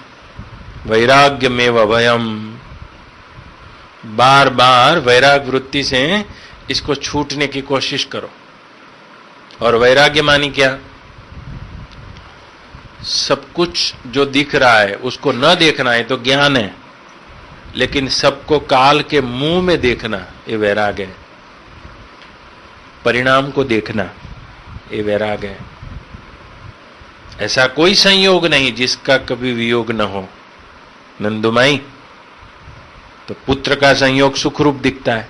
वैराग्य में अभयम. बार बार वैराग वृत्ति से इसको छूटने की कोशिश करो. और वैराग्य मानी क्या, सब कुछ जो दिख रहा है उसको न देखना है तो ज्ञान है, लेकिन सबको काल के मुंह में देखना ये वैराग है. परिणाम को देखना ये वैराग है. ऐसा कोई संयोग नहीं जिसका कभी वियोग न हो. नंदुमाई, तो पुत्र का संयोग सुखरूप दिखता है,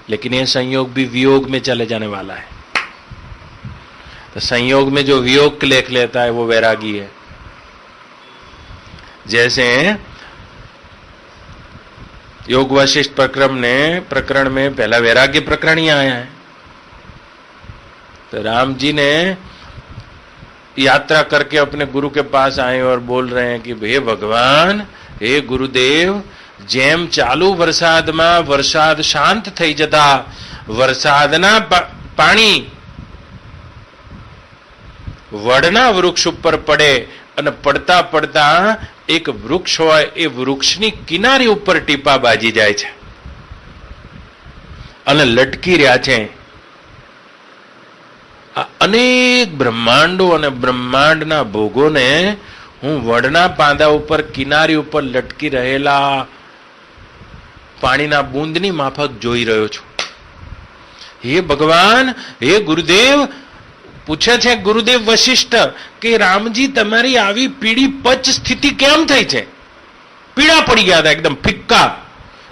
लेकिन यह संयोग भी वियोग में चले जाने वाला है. तो संयोग में जो वियोग लेख लेता है वो वैरागी है. जैसे योग वशिष्ठ प्रकरण में पहला वैराग्य प्रकरण ही आया है. तो राम जी ने यात्रा करके अपने गुरु के पास आए और बोल रहे हैं कि हे भगवान, हे गुरुदेव, જેમ ચાલુ વરસાદમાં વરસાદ શાંત થઈ જતા વરસાદના પાણી વડના વૃક્ષ ઉપર પડે અને પડતા પડતા એક વૃક્ષ હોય એ વૃક્ષની કિનારી ઉપર ટીપા બાજી જાય છે અને લટકી રહ્યા છે. અનેક બ્રહ્માંડો અને બ્રહ્માંડના ભોગોને હું વડના પાંદા ઉપર કિનારી ઉપર લટકી રહેલા પાણીના બૂંદની માફક જોઈ રહ્યો છું. હે ભગવાન, હે ગુરુદેવ, પૂછે છે ગુરુદેવ વશિષ્ઠ કે રામજી તમારી આવી પીળી પચ સ્થિતિ કેમ થઈ છે? પીળા પડી ગયા હતા, એકદમ ફિક્કા.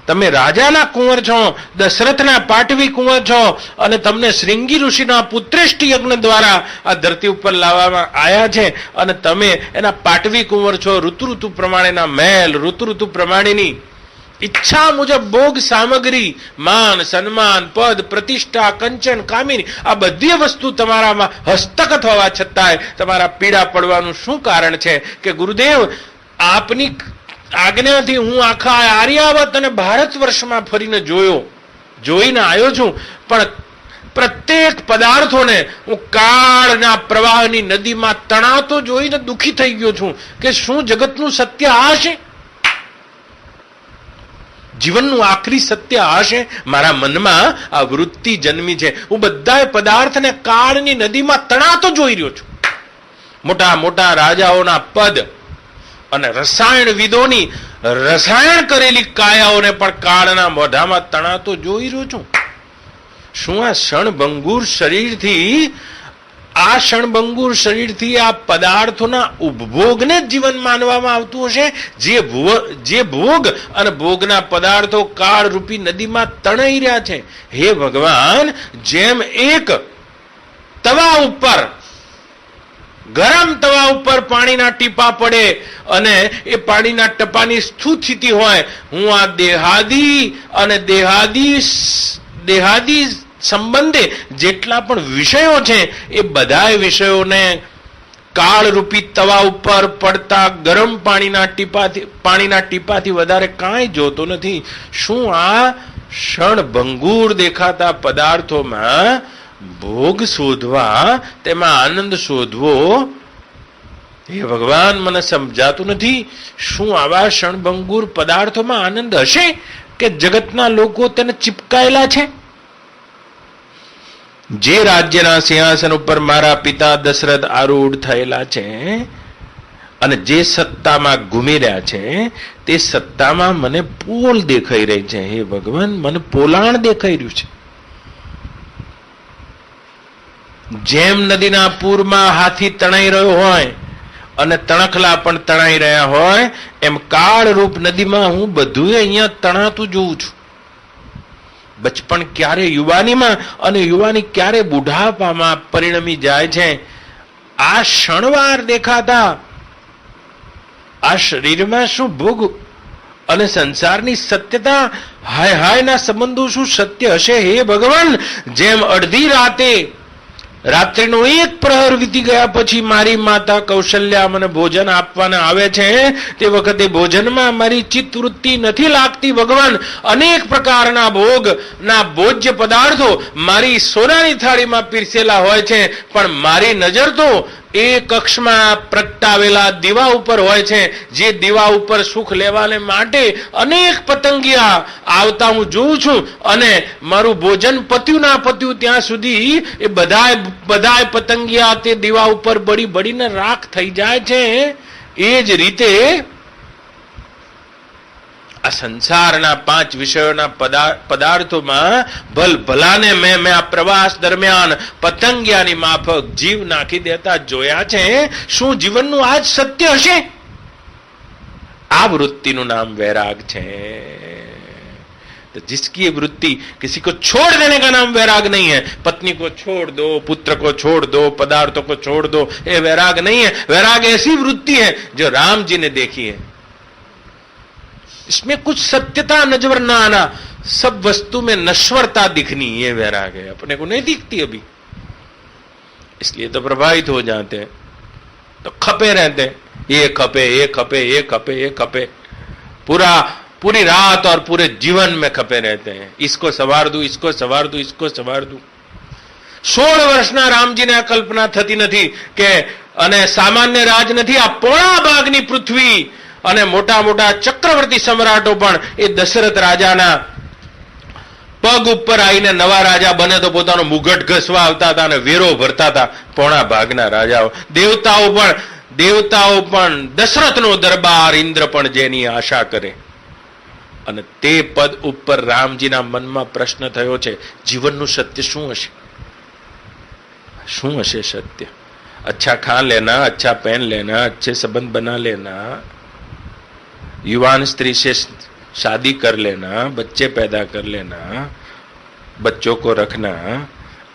તમે રાજાના કુંવર છો, દશરથના પાટવી કુંવર છો, અને તમને શ્રીંગી ઋષિના પુત્રેષ્ઠ યજ્ઞ દ્વારા આ ધરતી ઉપર લાવવામાં આવ્યા છે, અને તમે એના પાટવી કુંવર છો. ઋતુ ઋતુ પ્રમાણેના મહેલ, ઋતુ ઋતુ પ્રમાણેની ઈચ્છા મુજબ ભોગ સામગ્રી, માન, સન્માન, પદ, પ્રતિષ્ઠા, કંચન, કામિની, આ બધી વસ્તુ તમારામાં હસ્તગત હોવા છતાંય તમારા પીડા પડવાનું શું કારણ છે? કે ગુરુદેવ, આપની આજ્ઞાથી હું આખા આર્યાવત અને ભારત વર્ષમાં ફરીને જોઈને આવ્યો છું, પણ પ્રત્યેક પદાર્થોને હું કાળના પ્રવાહની નદીમાં તણાતો જોઈને દુઃખી થઈ ગયો છું કે શું જગતનું સત્ય આ છે? જીવનનું આખરી સત્ય આ છે? મારા મનમાં આ વૃત્તિ જન્મી છે. હું બધા પદાર્થને કાળની નદીમાં તણાતો જોઈ રહ્યો છું. મોટા મોટા રાજાઓના પદ અને રસાયણવિદોની રસાયણ કરેલી કાયાઓને પણ કાળના મોઢામાં તણાતો જોઈ રહ્યો છું. શું આ ક્ષણભંગુર શરીરથી આ પદાર્થોના ઉપભોગને જ જીવન માનવામાં આવતું હશે? જે ભોગ અને ભોગના પદાર્થો કાળરૂપી નદીમાં તણાઈ રહ્યા છે. હે ભગવાન, જેમ એક તવા ઉપર, ગરમ તવા ઉપર પાણીના ટીપા પડે અને એ પાણીના ટપાની સ્થિતિ હોય, હું આ દેહાદી સંબંધે જેટલા પણ વિષયો છે એ બધા વિષયોને કાળરૂપી તવા ઉપર પડતા ગરમ પાણીના ટીપાથી વધારે કાંઈ જોતો નથી. શું આ ક્ષણભંગુર દેખાતા પદાર્થોમાં ભોગ શોધવા, તેમાં આનંદ શોધવો, હે ભગવાન, મને સમજાતું નથી. શું આવા ક્ષણભંગુર પદાર્થોમાં આનંદ હશે કે જગતના લોકો તેને ચિપકાયેલા છે? જે રાજ્યના સિંહાસન ઉપર મારા પિતા દશરથ આરૂઢ થયેલા છે અને જે સત્તામાં ઘૂમી રહ્યા છે, તે સત્તામાં મને પોલ દેખાઈ રહી છે. હે ભગવાન, મને પોલાણ દેખાઈ રહ્યું છે. જેમ નદીના પૂરમાં હાથી તણાઈ રહ્યો હોય અને તણખલા પણ તણાઈ રહ્યા હોય, એમ કાળરૂપ નદીમાં હું બધું અહીંયા તણાતું જોઉં છું. બચપણ ક્યારે યુવાનીમાં અને યુવાની ક્યારે બુઢાપામાં પરિણમી જાય છે. આ ક્ષણવાર દેખાતા આ શરીરમાં શું ભોગ અને સંસારની સત્યતા, હાય હાયના સંબંધો શું સત્ય હશે? હે ભગવાન, જેમ અડધી રાતે રાત્રિનો એક પ્રહર વીતી ગયા પછી મારી માતા કૌશલ્યા મને ભોજન આપવાના આવે છે, તે વખતે ભોજનમાં મારી ચિત્તવૃત્તિ નથી લાગતી. ભગવાન, અનેક પ્રકારના ભોગના ભોજ્ય પદાર્થો મારી સોનાની થાળીમાં પીરસેલા હોય છે, પણ મારી નજર તો એ કક્ષમાં પ્રગટાવેલા દીવા ઉપર હોય છે, જે દીવા ઉપર સુખ લેવાને માટે અનેક પતંગિયા આવતા હું જોઉં છું, અને મારું ભોજન પત્યું ના પત્યું ત્યાં સુધી એ બધાય પતંગિયા તે દીવા ઉપર બળી બળીને રાખ થઈ જાય છે. એ જ રીતે આ સંસારના 5 વિષયોના પદાર્થોમાં ભલાને મેં આ પ્રવાસ દરમિયાન પતંગિયાની માફક જીવ નાખી દેતા જોયા છે. શું જીવનનું આ જ સત્ય હશે? આ વૃત્તિનું નામ વૈરાગ છે. तो जिसकी वृत्ति किसी को छोड़ देने का नाम वैराग नहीं है. पत्नी को छोड़ दो, पुत्र को छोड़ दो, पदार्थों को छोड़ दो, ये वैराग नहीं है. वैराग ऐसी वृत्ति है जो राम जी ने देखी है. इसमें कुछ सत्यता नजर ना आना, सब वस्तु में नश्वरता दिखनी, ये वैराग है. अपने को नहीं दिखती अभी, इसलिए तो प्रभावित हो जाते हैं, तो खपे रहते हैं. ये खपे, ये खपे, ये खपे, ये खपे, पूरी रात और पूरे जीवन में खपे रहते हैं. इसको सवार दूं, इसको सवार दूं, इसको सवार दूं. 16 વર્ષના રામજીને આ કલ્પના થતી નથી કે અને સામાન્ય રાજ નથી, આ પોણા ભાગની પૃથ્વી અને મોટા મોટા ચક્રવર્તી સમ્રાટો પણ એ દશરથ રાજાના પગ ઉપર આવીને નવા રાજા બને તો પોતાનો મુગટ ઘસવા આવતા હતા અને વેરો ભરતા હતા. પોણા ભાગના રાજાઓ, દેવતાઓ પણ દશરથનો દરબાર, ઇન્દ્ર પણ જેની આશા કરે. અને તે પદ ઉપર રામજીના મનમાં પ્રશ્ન થયો છે, જીવનનું સત્ય શું હશે? શું હશે સત્ય? अच्छा खा लेना, अच्छा पहन लेना, अच्छे संबंध बना लेना, युवान स्त्री से शादी कर लेना, बच्चे पैदा कर लेना, बच्चों को रखना,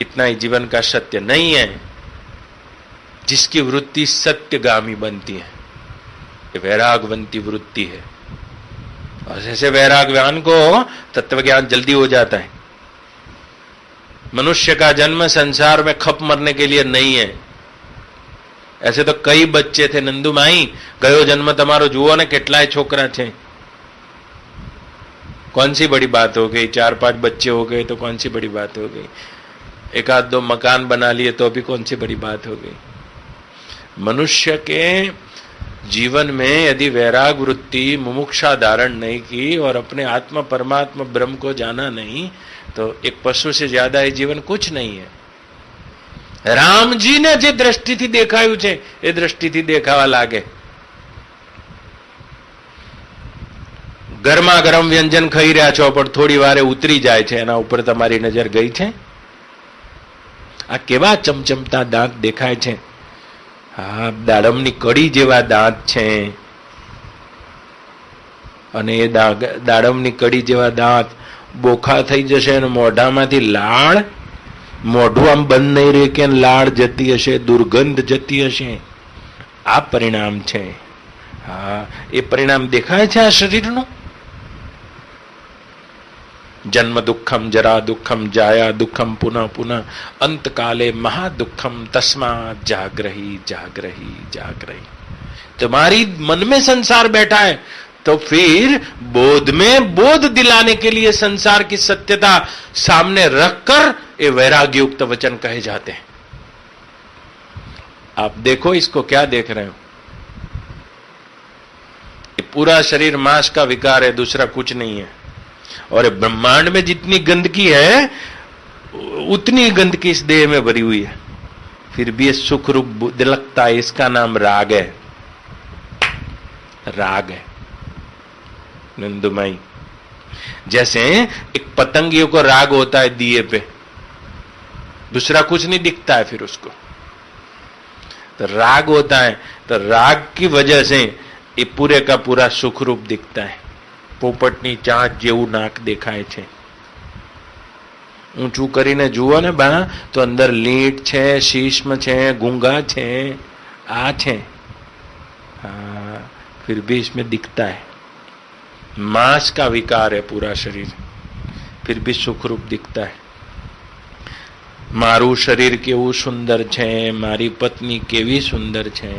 इतना ही जीवन का सत्य नहीं है. जिसकी वृत्ति सत्यगामी बनती है, ये वैरागवंती वृत्ति है. और ऐसे वैरागवान को तत्व ज्ञान जल्दी हो जाता है. मनुष्य का जन्म संसार में खप मरने के लिए नहीं है. ऐसे तो कई बच्चे थे. नंदू माई, गयो जन्म तमारो जुओ ने કેટલાય છોકરા છે. कौन सी बड़ी बात हो गई? 4-5 बच्चे हो गए तो कौन सी बड़ी बात हो गई? 1-2 मकान बना लिए तो भी कौन सी बड़ी बात हो गई? मनुष्य के जीवन में यदि वैराग वृत्ति मुमुक्षा धारण नहीं की और अपने आत्मा परमात्मा ब्रह्म को जाना नहीं, तो एक पशु से ज्यादा ये जीवन कुछ नहीं है. राम जी ने जे दृष्टिथी देखाયું છે એ दृष्टिथी દેખાવા લાગે. ગરમા ગરમ વ્યંજન ખાઈ રહ્યા છો પણ થોડી વારે ઉતરી જાય છે, એના ઉપર તમારી નજર ગઈ છે? આ કેવા ચમચમતા દાંત દેખાય છે? હા, દાડમની કડી જેવા દાંત છે. અને એ દાડમની કડી જેવા દાંત બોખા થઈ જશે અને મોઢામાંથી લાળ, મોઢું આમ બંધ નહીં રહે કે લાળ જતી હશે, દુર્ગંધ જતી હશે. આ પરિણામ છે. હા, એ પરિણામ દેખાય છે આ શરીરનું. जन्म दुखम, जरा दुखम, जाया दुखम, पुनः पुनः, अंत काले महादुखम, तस्मात् जागरही जागरही जागरही. तुम्हारी मन में संसार बैठा है तो फिर बोध में बोध दिलाने के लिए संसार की सत्यता सामने रखकर ये वैराग्य युक्त वचन कहे जाते हैं. आप देखो इसको, क्या देख रहे हो? ये पूरा शरीर मांस का विकार है, दूसरा कुछ नहीं है. और ब्रह्मांड में जितनी गंदगी है उतनी गंदगी इस देह में भरी हुई है, फिर भी ये सुख रूप दिलकता है. इसका नाम राग है. राग है नंदुमाई. जैसे एक पतंगियों को राग होता है दिए पे, दूसरा कुछ नहीं दिखता है फिर उसको, तो राग होता है. तो राग की वजह से ये पूरे का पूरा सुख रूप दिखता है. પોપટની ચાંચ જેવું નાક દેખાય છે. ઊંચું કરીને જુઓ ને બા તો અંદર લીટ છે, શીશ્મ છે, ગુંગા છે, આ છે. હા, फिर भी इसमें दिखता है। मांस का विकार है पूरा शरीर, फिर भी सुखरूप दिखता है। मारू शरीर केवुं सुंदर छे, मारी पत्नी केवी सुंदर छे,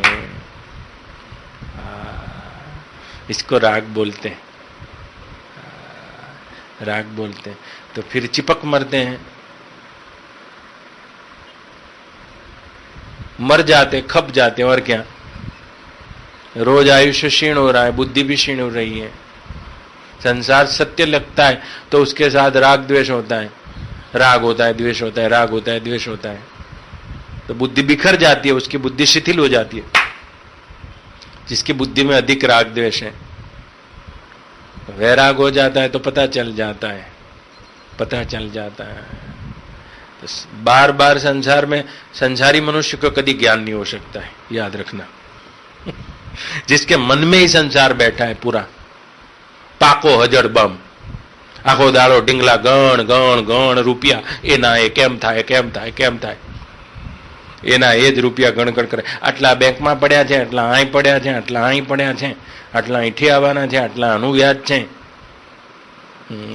इसको राग बोलते हैं, राग बोलते हैं। तो फिर चिपक मरते हैं, मर जाते, खप जाते, और क्या। रोज आयुष्य क्षीण हो रहा है, बुद्धि भी क्षीण हो रही है। संसार सत्य लगता है तो उसके साथ राग द्वेष होता है, राग होता है, द्वेष होता है, राग होता है, द्वेष होता है, तो बुद्धि बिखर जाती है, उसकी बुद्धि शिथिल हो जाती है। जिसकी बुद्धि में अधिक राग द्वेष है, वैराग हो जाता है तो पता चल जाता है, पता चल जाता है। तो बार बार संसार में संसारी मनुष्य को कभी ज्ञान नहीं हो सकता है, याद रखना। जिसके मन में ही संसार बैठा है पूरा, पाको हजड़ बम, आखो दाड़ो ढींगला गण गण गण રૂપિયા એના એ કેમ થાય કેમ થાય કેમ થાય, એના એ જ રૂપિયા ગણગણ કરે। આટલા બેંકમાં પડ્યા છે, આટલા અહીં પડ્યા છે, આટલા અહીં પડ્યા છે, આટલા અહીંથી આવવાના છે, આટલા આનું વ્યાજ છે,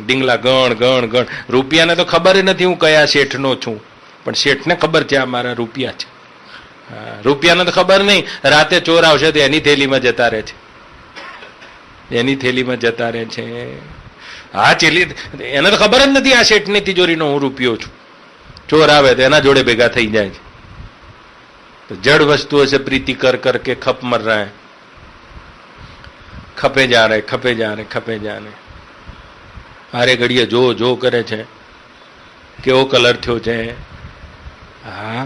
ઢીંગલા ગણ ગણ ગણ। રૂપિયાને તો ખબર નથી હું કયા શેઠનો છું, પણ શેઠને ખબર છે આ મારા રૂપિયા છે। રૂપિયાને તો ખબર નહીં, રાતે ચોર આવશે તો એની થેલીમાં જતા રહે છે, એની થેલીમાં જતા રહે છે। હા ચેલી, એને તો ખબર જ નથી આ શેઠની તિજોરીનો હું રૂપિયો છું। ચોર આવે તો એના જોડે ભેગા થઈ જાય છે। तो जड़ वस्तुओं से प्रीति कर करके खप मर रहा है, खपे जा रहे, खपे जा रहे, खपे जा रहे। हारे घड़िए जो जो करे छे, केवो कलर थयो छे, हाँ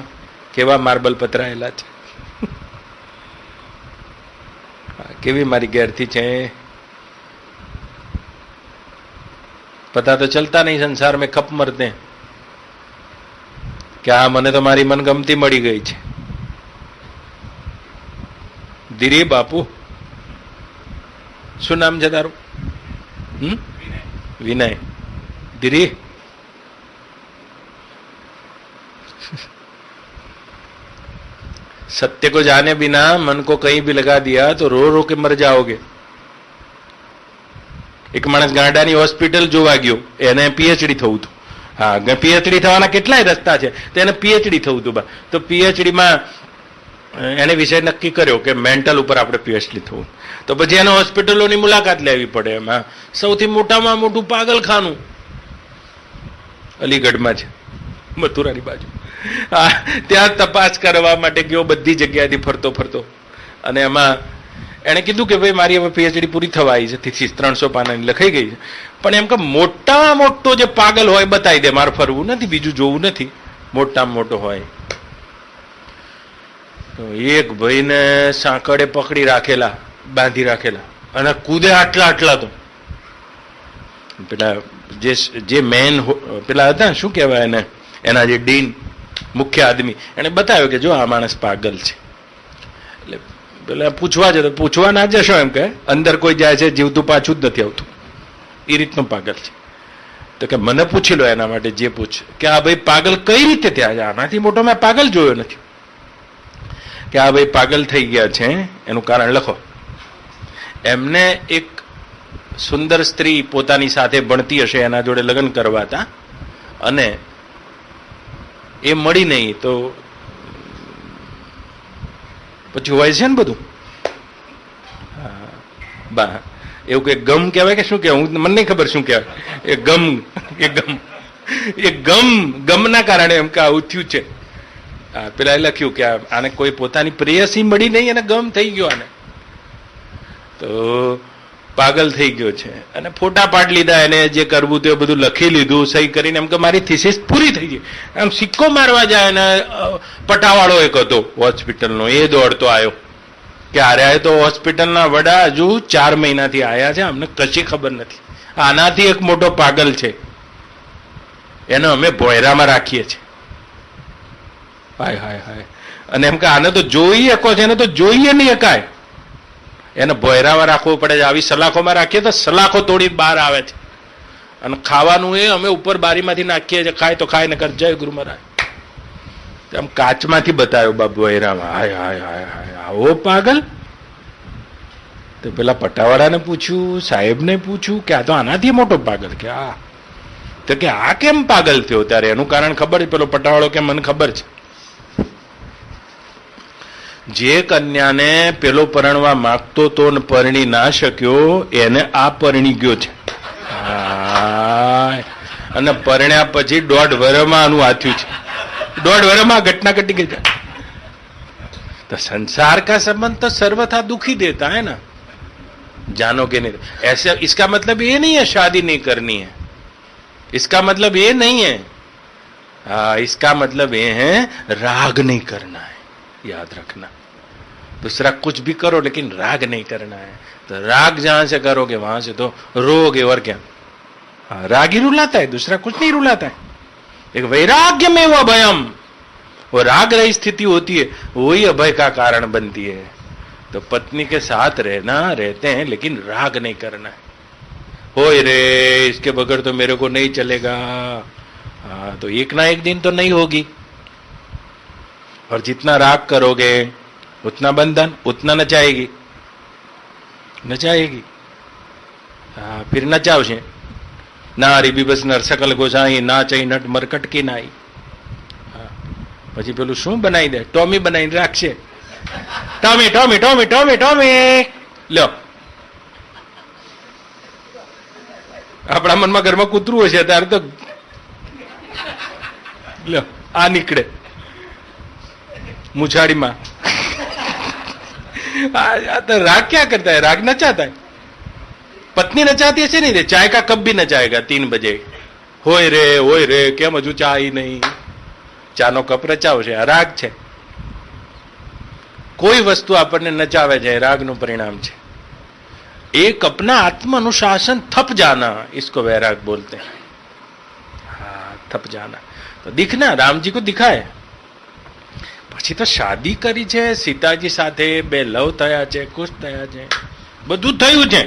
केवा मार्बल पतरायेला छे, केवी मारी गैरथी छे, पता तो चलता नहीं। संसार में खप मरते हैं, क्या मने तो मारी मनगमती मળી गई छे। ધીરે બાપુ, શું નામ છે તારું? વિનય। ધીરે, सत्य को जाने बिना मन को कहीं भी लगा दिया तो रो रो के मर जाओगे। एक माणस गांडानी હોસ્પિટલ જોવા ગયો, એને પીએચડી થવું હતું। હા, પીએચડી થવાના કેટલાય રસ્તા છે, તો એને પીએચડી થવું હતું। તો પીએચડીમાં એને વિષય નક્કી કર્યો કે મેન્ટલ ઉપર આપણે પીએચડી થવું, તો પછી એને હોસ્પિટલોની મુલાકાત લેવી પડે। એમાં સૌથી મોટામાં મોટું પાગલખાનું અલીગઢમાં છે, મથુરાની બાજુ। ત્યાં તપાસ કરવા માટે ગયો, બધી જગ્યાએથી ફરતો ફરતો, અને એમાં એણે કીધું કે ભાઈ મારી હવે પીએચડી પૂરી થવા આવી છે, થીસીસ 300 પાનાની લખાઈ ગઈ છે, પણ એમ કે મોટામાં મોટો જે પાગલ હોય બતાવી દે, મારે ફરવું નથી, બીજું જોવું નથી, મોટામાં મોટો હોય। તો એક ભાઈને સાંકળે પકડી રાખેલા, બાંધી રાખેલા, અને કૂદે આટલા આટલા। તો પેલા જે મેન પેલા હતા, શું કહેવાય એને, એના જે ડીન મુખ્ય આદમી, એને બતાવ્યો કે જો આ માણસ પાગલ છે। એટલે પેલા પૂછવા જતો, પૂછવા ના જશો એમ કે અંદર કોઈ જાય છે જીવતું પાછું જ નથી આવતું, એ રીતનો પાગલ છે। તો કે મને પૂછી લો, એના માટે જે પૂછ કે આ ભાઈ પાગલ કઈ રીતે થયા છે, આનાથી મોટો મેં પાગલ જોયો નથી, કે આ ભાઈ પાગલ થઈ ગયા છે, એનું કારણ લખો। એમને એક સુંદર સ્ત્રી પોતાની સાથે ભણતી હશે, એના જોડે લગ્ન કરવા હતા, અને એ મળી નહીં, તો પછી હોય છે ને બધું, બા એવું કે ગમ કહેવાય કે શું કહેવાય, મને નહીં ખબર શું કહેવાય, એ ગમ, એ ગમ, એ ગમના કારણે એમ કે આવું થયું છે। પેલા લખ્યું કે આને કોઈ પોતાની પ્રેયસી મળી નહીં, અને ગમ થઈ ગયો આને, તો પાગલ થઈ ગયો છે। અને ફોટા પાડી લીધા, એને જે કરવું તે બધું લખી લીધું, સહી કરીને, એમ કે મારી થીસીસ પૂરી થઈ ગઈ। આમ સિક્કો મારવા જાય, અને પટાવાળો એક હતો હોસ્પિટલનો, એ દોડતો આવ્યો કે અરે તો હોસ્પિટલના વડા હજુ 4 મહિનાથી આવ્યા છે, અમને કશી ખબર નથી, આનાથી એક મોટો પાગલ છે, એને અમે ભોયરામાં રાખીએ છીએ। હાય હાય હાય। અને એમ કે આને તો જોઈ શકો છે, એને તો જોઈએ નહીં શકાય, એને ભોયરામાં રાખવો પડે છે। આવી સલાખોમાં રાખીએ તો સલાખો તોડી બહાર આવે છે, અને ખાવાનું એ અમે ઉપર બારીમાંથી નાખીએ છીએ, ખાય તો ખાય, નકર જય ગુરુ મહારાજ। આમ કાચમાંથી બતાવ્યો બાપ ભોયરામાં, હાય હાય હાય હાય, આવો પાગલ। તો પેલા પટાવાળાને પૂછ્યું, સાહેબને પૂછ્યું કે આ તો આનાથી મોટો પાગલ કે આ. તો કે આ કેમ પાગલ થયો? ત્યારે એનું કારણ ખબર. પેલો પટાવાળો કે મને ખબર છે, જે કન્યાને પેલો પરણવા માંગતો તો પરણી ના શક્યો એને આ પરણી ગયો છે. અને પરણ્યા પછી 1.5 વર્ષમાં આનું આથ્યું છે. 1.5 વર્ષમાં ઘટના ઘટી गई. तो संसार का संबंध तो सर्वथा दुखी देता है ना, जानो के नहीं. ऐसे इसका मतलब ये नहीं है शादी नहीं करनी है, इसका मतलब ये नहीं है. हाँ, इसका मतलब ये है राग नहीं करना है. याद रखना, दूसरा कुछ भी करो लेकिन राग नहीं करना है. तो राग जहां से करोगे वहां से तो रोगे. और क्या? हाँ, राग ही रुलाता है, दूसरा कुछ नहीं रुलाता है. एक वैराग्य में वो भयम, वो राग रही स्थिति होती है, वही अभय का कारण बनती है. तो पत्नी के साथ रहना, रहते हैं, लेकिन राग नहीं करना है. होए रे इसके बगैर तो मेरे को नहीं चलेगा. हाँ, तो एक ना एक दिन तो नहीं होगी. और जितना राग करोगे उतना बंधन, उतना नचाएगी, नचाएगी. हाँ, फिर नचावशे. नारी बीबस नर सकल गोसाई नाचई नट मरकट की नाई. પછી પેલું શું બનાવી દે? ટોમી બનાવીને રાખશે. Tommy Tommy Tommy Tommy Tommy લ્યો. આપણા મનમાં ઘરમાં કૂતરું હશે ત્યારે તો લ્યો આ નીકળે मुछाड़ी तो राग क्या करता है? राग नचाता है. पत्नी नचाती है नहीं रे, चाय का कप भी नचाएगा 3 बजे. होय रे केम हजू चाय नहीं. ચાનો કપ રચાવ છે, આ રાગ છે. કોઈ વસ્તુ આપણને નચાવે છે, રાગનું પરિણામ છે. एक अपना आत्म अनुशासन थप जाना, इसको वैराग बोलते हैं. हाँ, थप जाना. तो दिखना, राम जी को दिखा है. પછી તો શાદી કરી છે સીતાજી સાથે, 2 લવ થયા છે, ખુશ થયા છે, બધું થયું છે.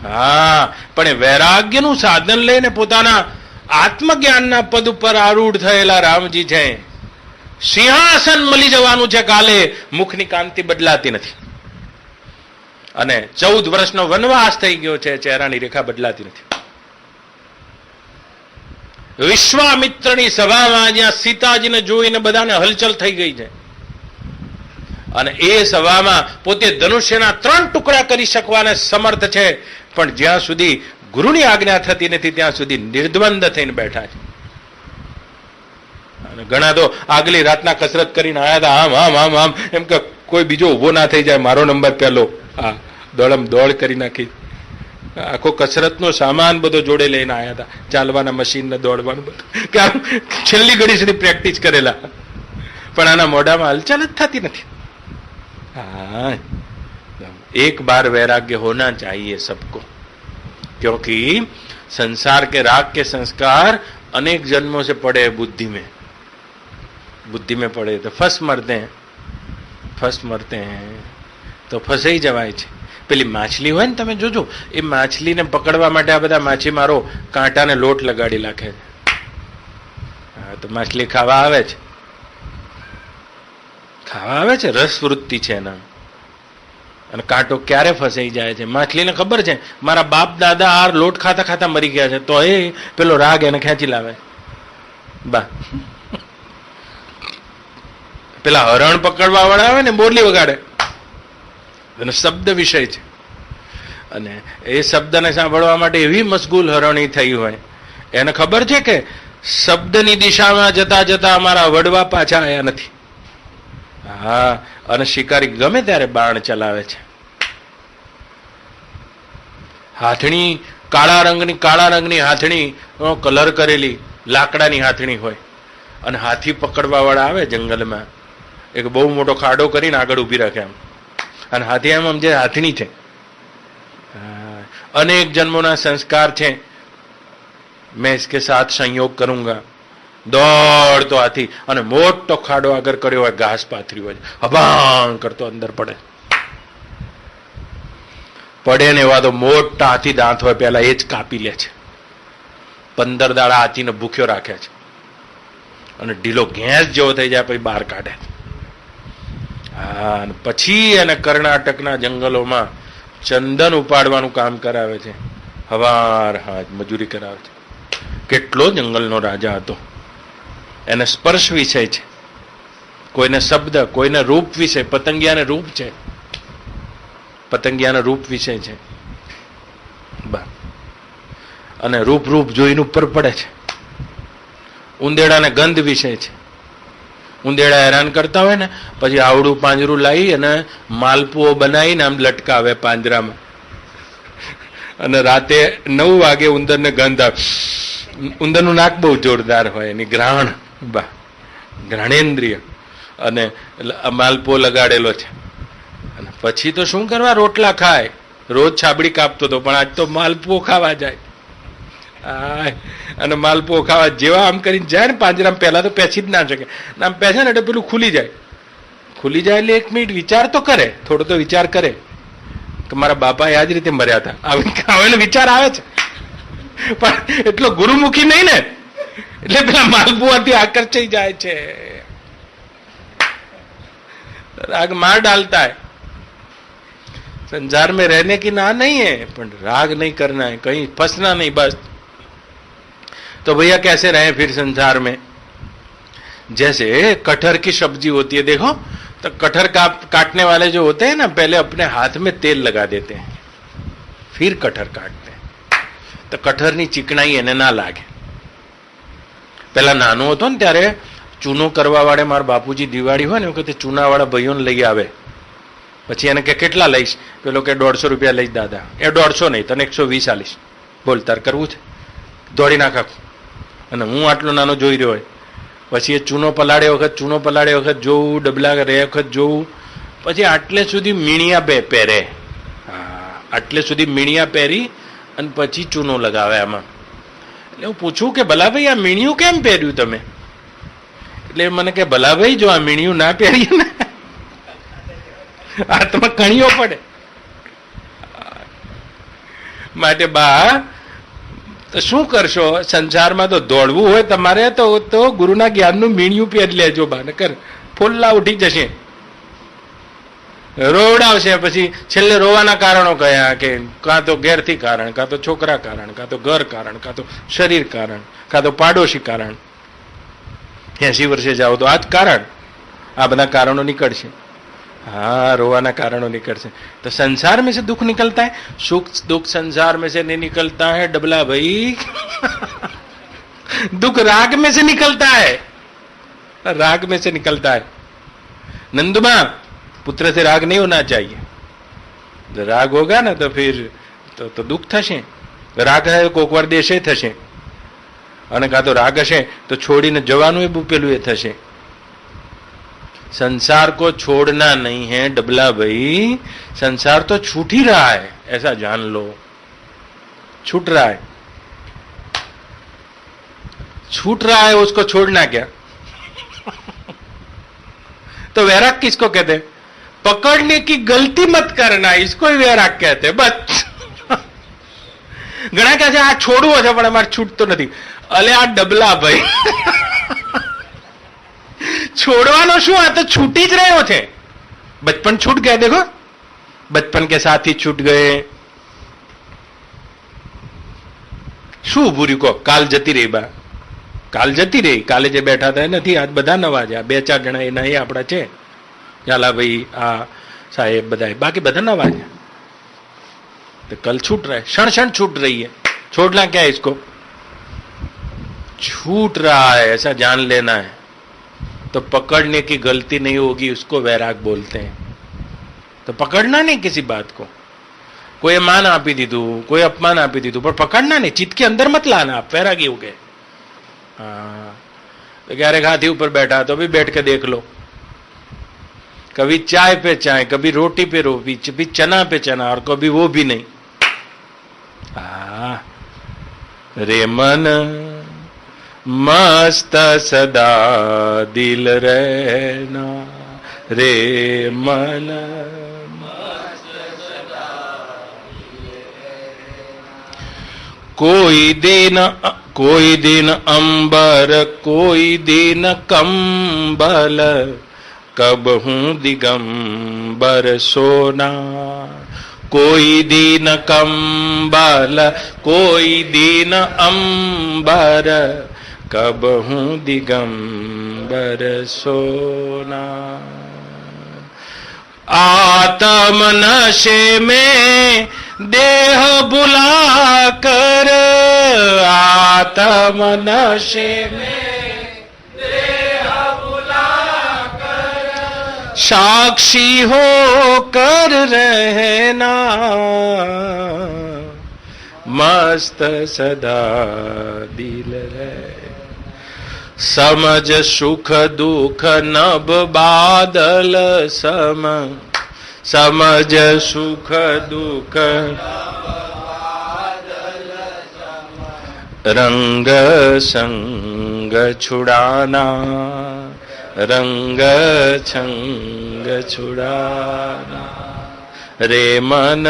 હા, પણ વૈરાગ્યનું સાધન લઈને પોતાના આત્મજ્ઞાનના પદ ઉપર આરૂઢ થયેલા રામજી છે. સિંહાસન મળી જવાનું છે કાલે, મુખની કાંતિ બદલાતી નથી. અને 14 વર્ષનો વનવાસ થઈ ગયો છે, ચહેરાની રેખા બદલાતી નથી. વિશ્વામિત્રની સભામાં જ્યાં સીતાજીને જોઈને બધાને હલચલ થઈ ગઈ છે, અને એ સભામાં પોતે ધનુષ્યના 3 ટુકડા કરી શકવાને સમર્થ છે, પણ જ્યાં સુધી ગુરુની આજ્ઞા થતી નથી ત્યાં સુધી નિર્દ્વંદ થઈને બેઠા છે. અને ઘણા તો આગલી રાતના કસરત કરીને આવ્યા હતા, આમ આમ આમ આમ, એમ કે કોઈ બીજો ઉભો ના થઈ જાય, મારો નંબર પહેલો. હા, દોડમ દોડ કરી નાખી. આખો કસરતનો સામાન બધો જોડે લઈને આવ્યા હતા, ચાલવાના મશીન ને દોડવાનું બધું, કે આમ છેલ્લી ઘડી સુધી પ્રેક્ટિસ કરેલા, પણ આના મોઢામાં હલચલ જ થતી નથી. हाँ, एक बार वैराग्य होना चाहिए सबको, क्योंकि संसार के राग के संस्कार अनेक जन्मों से पड़े बुद्धि में पड़े, तो फंस मरते हैं तो फसाई जवाय છે. પેલી માછલી હોય ને, તમે જોજો, એ માછલીને પકડવા માટે આ બધા માછીમારો કાંટાને લોટ લગાડી નાખે છે. હા, તો માછલી ખાવા આવે છે, રસ વૃત્તિ છે એના. અને કાંટો ક્યારે ફસાઈ જાય છે? માછલીને ખબર છે મારા બાપ દાદા આ લોટ ખાતા ખાતા મરી ગયા છે, તો એ પેલો રાગ એને ખેંચી લાવે. બા પેલા હરણ પકડવા વાળા આવે ને, બોરલી વગાડે, એનો શબ્દ વિષય છે, અને એ શબ્દને સાંભળવા માટે એવી મશગુલ હરણી થઈ હોય, એને ખબર છે કે શબ્દની દિશામાં જતા જતા અમારા વડવા પાછા આવ્યા નથી. હા, અને શિકારી ગમે ત્યારે બાણ ચલાવે છે. હાથણી કાળા રંગની હાથણી, કલર કરેલી લાકડાની હાથણી હોય, અને હાથી પકડવા વાળા આવે જંગલમાં, એક બહુ મોટો ખાડો કરીને આગળ ઉભી રાખે એમ, અને હાથી એમ સમજે હાથણી છે. અનેક જન્મોના સંસ્કાર છે, મેં इसके साथ संयोग करूंगा. દોડતો હાથી, અને મોટો ખાડો આગળ કર્યો હોય, ઘાસ પાથરી હોય, હબાંગ કરતો અંદર પડે ને એવા તો મોટા હાથી દાંત હોય, પેલા એ જ કાપી લે છે. 15 દાડા હાથીને ભૂખ્યો રાખે છે, અને ઢીલો ઘેંસ જેવો થઈ જાય પછી બહાર કાઢે. હા, પછી એને કર્ણાટકના જંગલોમાં ચંદન ઉપાડવાનું કામ કરાવે છે, હવાર હાજ મજૂરી કરાવે છે. કેટલો જંગલનો રાજા હતો. એને સ્પર્શ વિષય છે, કોઈને શબ્દ, કોઈને રૂપ વિષય. પતંગિયાને રૂપ છે, પતંગિયાના રૂપ વિષય છે. અને રૂપ રૂપ જોઈને ઉપર પડે છે. ઉંદેડાને ગંધ વિષય છે. ઉંદેડા હેરાન કરતા હોય ને પછી આવડું પાંજરું લાવી અને માલપુઓ બનાવીને આમ લટકાવે પાંજરામાં, અને રાતે 9 વાગે ઉંદરને ગંધ આવે. ઉંદરનું નાક બહુ જોરદાર હોય, એની ઘ્રાણ, ઘ્રાણેન્દ્રિય, અને માલપો લગાડેલો છે. અને પછી તો શું કરવા, રોટલા ખાય. રોજ છાબડી કાપતો હતો, પણ આજ તો માલપુઓ ખાવા જાય. અને માલપુઓ ખાવા જેવા આમ કરીને જાય ને પાંજરામાં, પહેલા તો પેચી જ ના શકે. આમ પેચે ને એટલે પેલું ખુલી જાય. ખુલી જાય એટલે 1 મિનિટ વિચાર તો કરે, થોડો તો વિચાર કરે કે મારા બાપા આ જ રીતે મર્યા હતા. આવે વિચાર આવે છે, પણ એટલો ગુરુમુખી નહીં ને, એટલે પેલા માલપુઆથી આકર્ષાઈ જાય છે. राग मार डालता है. संसार में रहने की ना नहीं है, पर राग नहीं करना है, कहीं फंसना नहीं बस. तो भैया कैसे रहे फिर संसार में? जैसे कटहर की सब्जी होती है, देखो तो कटहर काटने वाले जो होते हैं ना, पहले अपने हाथ में तेल लगा देते हैं, फिर कटहर काटते हैं, तो कटहરની ચીકણાઈ એને ના લાગે. પેલા નાનો હતો ને ત્યારે ચૂનો કરવા વાળે મારા બાપુજી દિવાળી હોય ને વખતે ચૂનાવાળા ભાઈઓને લઈ આવે. પછી એને કે કેટલા લઈશ? પેલો કે 150 રૂપિયા લઈશ દાદા. એ 150 નહીં, તને 120 આલીશ. બોલ તાર કરવું છે? દોડી નાખા. અને હું આટલો નાનો જોઈ રહ્યો હોય. પછી એ ચૂનો પલાળે વખત જોવું, ડબલા રે વખત જોવું. પછી આટલે સુધી મીણિયા પહેરે. હા, આટલે સુધી મીણિયા પહેરી અને પછી ચૂનો લગાવે આમાં. એટલે હું પૂછું કે ભલાભાઈ આ મીણિયું કેમ પહેર્યું તમે? એટલે મને કે ભલાભાઈ જો આ મીણિયું ના પહેરીએ ને હાથમાં કણીઓ પડે. માટે બા શું કરશો? સંસારમાં તો દોડવું હોય તમારે તો ગુરુના જ્ઞાનનું મીણિયું પહેરી લેજો બા, નકર ફોલ્લા ઉઠી જશે, રોવડાવશે. પછી છેલ્લે રોવાના કારણો કયા કે કાં તો ઘેરથી કારણ, કાં તો છોકરા કારણ, કાં તો ઘર કારણ, કાં તો શરીર કારણ, કાં તો પાડોશી કારણ. 80 વર્ષે જાઓ તો આ જ કારણ, આ બધા કારણો નીકળશે. हाँ, रोवाना कारणों निकलते. तो संसार में से दुख निकलता है, सुख दुख संसार में से नहीं निकलता है डबला भाई. दुख राग में से निकलता है, राग में से निकलता है. नंदुमा, पुत्र से राग नहीं होना चाहिए. जब राग होगा ना तो फिर तो दुख થશે. રાગ હે કોકવાર દેશે થશે, અને કાં તો રાગ હશે તો છોડીને જવાનું એ પેલું એ થશે. संसार को छोड़ना नहीं है डबला भाई, संसार तो छूट ही रहा है, ऐसा जान लो. छूट रहा है, छूट रहा है, उसको छोड़ना क्या? तो वैराग किसको कहते हैं? पकड़ने की गलती मत करना, इसको ही वैराग कहते हैं. बस ઘણા કહે છે આ છોડવું છે પણ અમારે છૂટતો નથી. અલે આ ડબલા ભાઈ, छोड़वानो शू, आ तो छूटी ज रहे थे. बचपन छूट गए, देखो बचपन के साथी छूट गए. शू बुरी को काल जती रही बा, काल जती रही. काले जे बैठा था नहीं, आज बधा नवा है, 2-4 जणा एना ए आपड़ा छे, झाला भाई आ साहेब बधाए, बाकी बधा नवा है. तो कल छूट रहा है, क्षण क्षण छूट रही है. छोड़ना क्या है इसको? छूट रहा है, ऐसा जान लेना है. तो पकड़ने की गलती नहीं होगी, उसको वैराग बोलते हैं. तो पकड़ना नहीं किसी बात को. कोई मान आपी दीधु, कोई अपमान आपी दीधु, पर पकड़ना नहीं, चित्त के अंदर मत लाना, आप वैरागी हो गए. हाँ, तो क्यारेक हाथी ऊपर बैठा तो भी बैठ के देख लो. कभी चाय पे चाय, कभी रोटी पे रोटी, कभी चना पे चना, और कभी वो भी नहीं. हाँ, रे मन मस्त सदा दिल रहना, रे मन मस्त सदा दिल रहना. कोई दिन अंबर, कोई दिन कंबल, कब हूं दिगंबर सोना. કોઈ દીન કંબલ કોઈ દીન અંબર કબહું દિગંબર સોના आत्म नशे में देह बुला कर आत्म नशे में देह बुला कर साक्षी हो कर रहना मस्त सदा दिल रहे समझ सुख दुख नभ बादल सम समझ सुख दुख रंग संग छुड़ाना रंग छंग छुड़ाना रे मन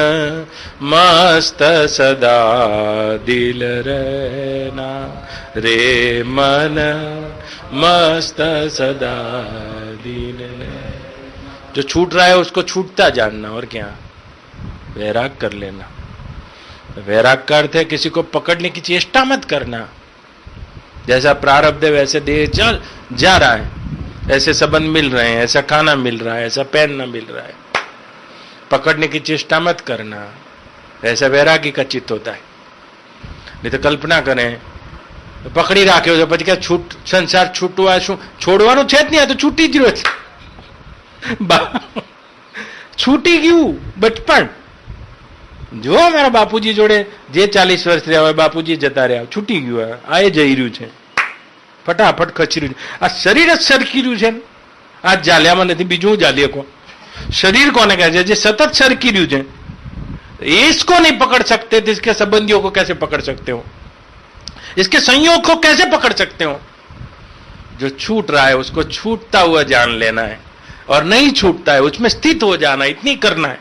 मस्त सदा दिल रहना रे मन मस्त सदा दिल जो छूट रहा है उसको छूटता जानना और क्या वैराग कर लेना वैराग का अर्थ है किसी को पकड़ने की चेष्टा मत करना जैसा प्रारब्ध है वैसे देह चल जा रहा है ऐसे संबंध मिल रहे हैं ऐसा खाना मिल रहा है ऐसा पहनना मिल रहा है पकड़ने की चेष्टा मत करना ऐसा वैरागी का चित्त होता है नहीं तो कल्पना करें तो पकड़ी राख्यो છે પછી કે છૂટ સંસાર છૂટવા શું છોડવાનું છે જ નહીં આ તો છૂટી જ રહ્યો છે છૂટી ગયું બચપણ જો મારા બાપુજી જોડે જે 40 વર્ષ રહ્યા હોય બાપુજી જતા રહ્યા છૂટી ગયું આ એ જઈ રહ્યું છે ફટાફટ ખસી રહ્યું છે આ શરીર જ સરકી રહ્યું છે આ જાલ્યામાં નથી બીજું જાલીએ કો शरीर कोने कहते हैं जो सतत सरकी रही है इसको नहीं पकड़ सकते तो इसके संबंधियों को कैसे पकड़ सकते हो इसके संयोग को कैसे पकड़ सकते हो जो छूट रहा है उसको छूटता हुआ जान लेना है और नहीं छूटता है उसमें स्थित हो जाना इतनी करना है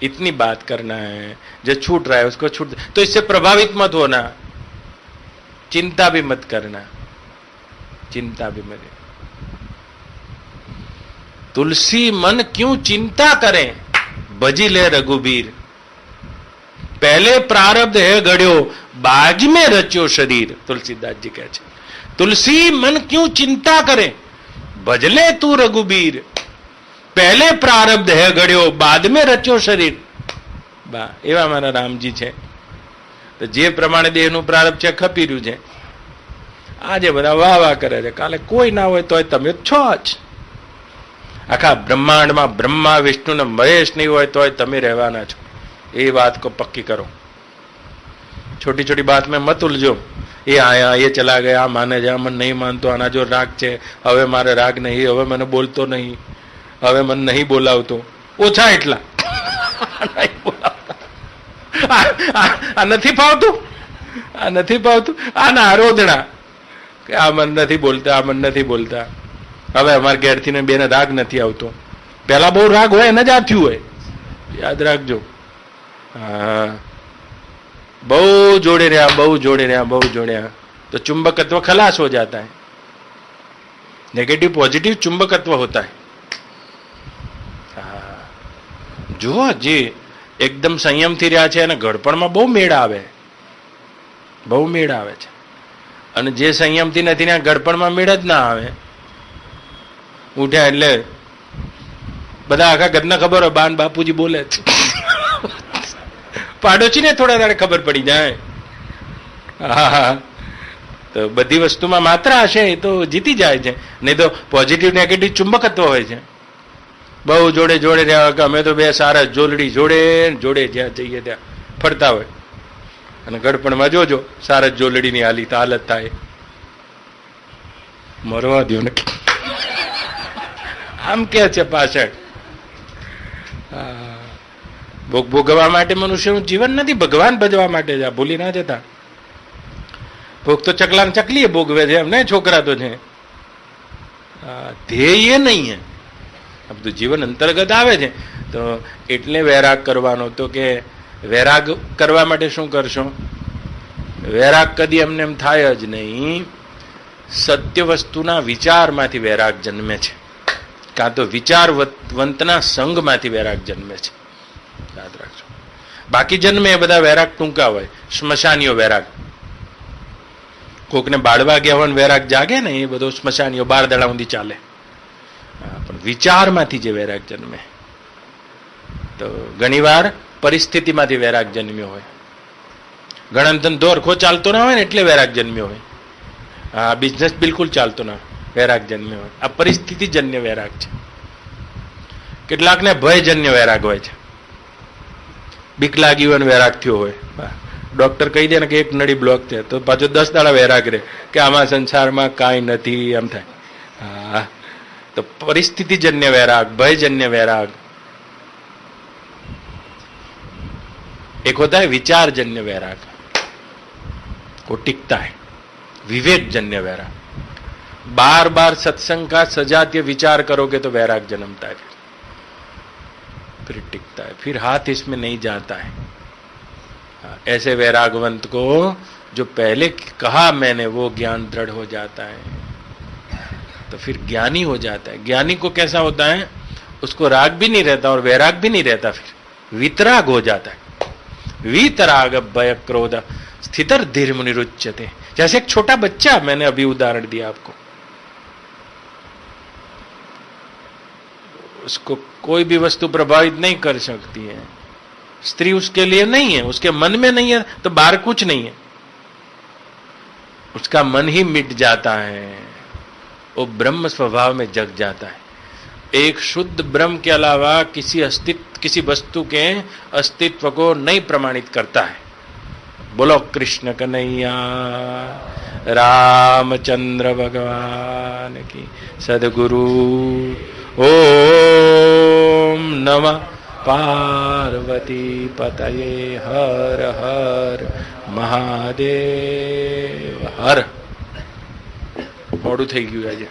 इतनी बात करना है जो छूट रहा है उसको छूट तो इससे प्रभावित मत होना चिंता भी मत करना चिंता भी मत तुलसी मन क्यों चिंता करें भजी ले रघुबीर पहले प्रारब्ध है गढ़्यो बाज में रच्यो शरीर तुलसीदास जी कहते तुलसी मन क्यों चिंता करे भजले तू रघुबीर पहले प्रारब्ध है गढ़्यो बाद में रच्यो शरीर बा एवा मारा रामजी छे तो जे प्रमाणे देहનું प्रारब्ध છે ખપી રહ્યું છે આજે બધા વાહ વાહ કરે છે કાલે કોઈ ના હોય તોય તમે છો જ આખા બ્રહ્માંડમાં બ્રહ્મા વિષ્ણુ ને મહેશ નહીં હોય તોય તમે રહેવાના છો એ વાત को पक्की करो छोटी छोटी बात में मत उलझो ये आया ये चला गया माने जा मन नहीं मानतो आना जो राग છે હવે મારે રાગ નહીં હવે મને બોલતો નહીં હવે મને નહીં બોલાવતો ઓછા એટલા નહીં બોલાવતા આ નથી ફાવતું આ નથી ફાવતું આ ના આરોધણા કે આ મન નથી બોલતા આ મન નથી બોલતા હવે અમાર ઘેરથી ને બેને રાગ નથી આવતો પહેલા બહુ રાગ હોય એને જ આ થયું હોય યાદ રાખજો હા बहु जोड़े रहा बहु जोड़े रहा बहु जोड़े तो चुंबकत्व खलास हो जाता है नेगेटिव पॉजिटिव चुंबकत्व होता है जो जे एकदम संयम थी रहा है घड़पण में बहु मेड़ आवे बहु मेड़ आवे छे अने जे संयम थी नहीं घड़पण में मेड़ ज ना आवे उठ्या एटले बधा आखा गदना खबर हो बान बापूजी बोले पाड़ोशी ने थोड़ा दाड़े खबर पड़ी जाए हाँ तो बधी वस्तु में मात्रा हशे तो जीती जाए छे नहीं तो पॉजिटिव नेगेटिव चुंबकत्व होय छे बहु जोड़े जोड़े रह्या के अमे तो बे सारा जोलड़ी जोड़े जोड़े ज्यां जईए त्यां फरता होय अने गड़पणमां जोजो सारा जोलड़ी नी हाली हालत थाय मरवा द्यो ने आम के छे पाछळ भोग भोगवा माटे मनुष्यનું જીવન નથી ભગવાન ભજવા માટે જ ભૂલી ના જતા ભોગ તો ચકલા ને ચકલીએ ભોગવે છે એમને છોકરા તો છે ધ્યેય નહીં હે આ બધું જીવન અંતર્ગત આવે છે તો એટલે વૈરાગ કરવાનો તો કે વૈરાગ કરવા માટે શું કરશો વૈરાગ કદી એમને એમ થાય જ નહીં સત્ય વસ્તુના વિચારમાંથી વૈરાગ જન્મે છે કાં તો વિચારવંતના સંગમાંથી વૈરાગ જન્મે છે યાદ રાખજો. બાકી જન્મે એ બધા વૈરાગ ટૂંકા હોય, સ્મશાનીઓ વૈરાગ. કોકને બાળવા ગયા હોય વૈરાગ જાગે ને, એ બધો સ્મશાનીઓ 12 દાડા સુધી ચાલે. પણ વિચારમાંથી જે વૈરાગ જન્મે, તો ઘણીવાર પરિસ્થિતિમાંથી વૈરાગ જન્મ્યો હોય. ઘણા ધંધો હરખો ચાલતો ના હોય ને એટલે વૈરાગ જન્મ્યો હોય. હા, બિઝનેસ બિલકુલ ચાલતો ના વૈરાગ જન્મ્યો હોય. આ પરિસ્થિતિજન્ય વૈરાગ છે. કેટલાકને ભયજન્ય વૈરાગ હોય છે. બીક લાગી હોય ને વૈરાગ થયો હોય, ડોક્ટર કહી દે ને કે એક નળી બ્લોક છે, તો પાછો 10 દાડા વૈરાગ રહે કે આમાં સંસારમાં કાંઈ નથી, એમ થાય. હા, तो परिस्थितिजन्य वैराग, भयजन्य वैराग. एक होता है विचारजन्य वैराग, वो टिकता है. विवेकजन्य वैराग, बार बार सत्संग का सजातीय विचार करोगे तो वैराग जन्मता है, फिर टिकता है, फिर हाथ इसमें नहीं जाता है. ऐसे वैरागवंत को जो पहले कहा मैंने वो ज्ञान दृढ़ हो जाता है, तो फिर ज्ञानी हो जाता है. ज्ञानी को कैसा होता है, उसको राग भी नहीं रहता और वैराग भी नहीं रहता, फिर वितराग हो जाता है. वीतराग भय क्रोध स्थितर धीर मुनिरुच्यते. जैसे एक छोटा बच्चा, मैंने अभी उदाहरण दिया आपको, उसको कोई भी वस्तु प्रभावित नहीं कर सकती है. स्त्री उसके लिए नहीं है, उसके मन में नहीं है, तो बाहर कुछ नहीं है, उसका मन ही मिट जाता है, वो ब्रह्म स्वभाव में जग जाता है. एक शुद्ध ब्रह्म के अलावा किसी वस्तु के अस्तित्व को नहीं प्रमाणित करता है. बोलो कृष्ण कन्हैया रामचंद्र भगवान की. सदगुरु ओम नमः पार्वती पतये. हर हर महादेव. हर મોડું થઈ ગયું આજે.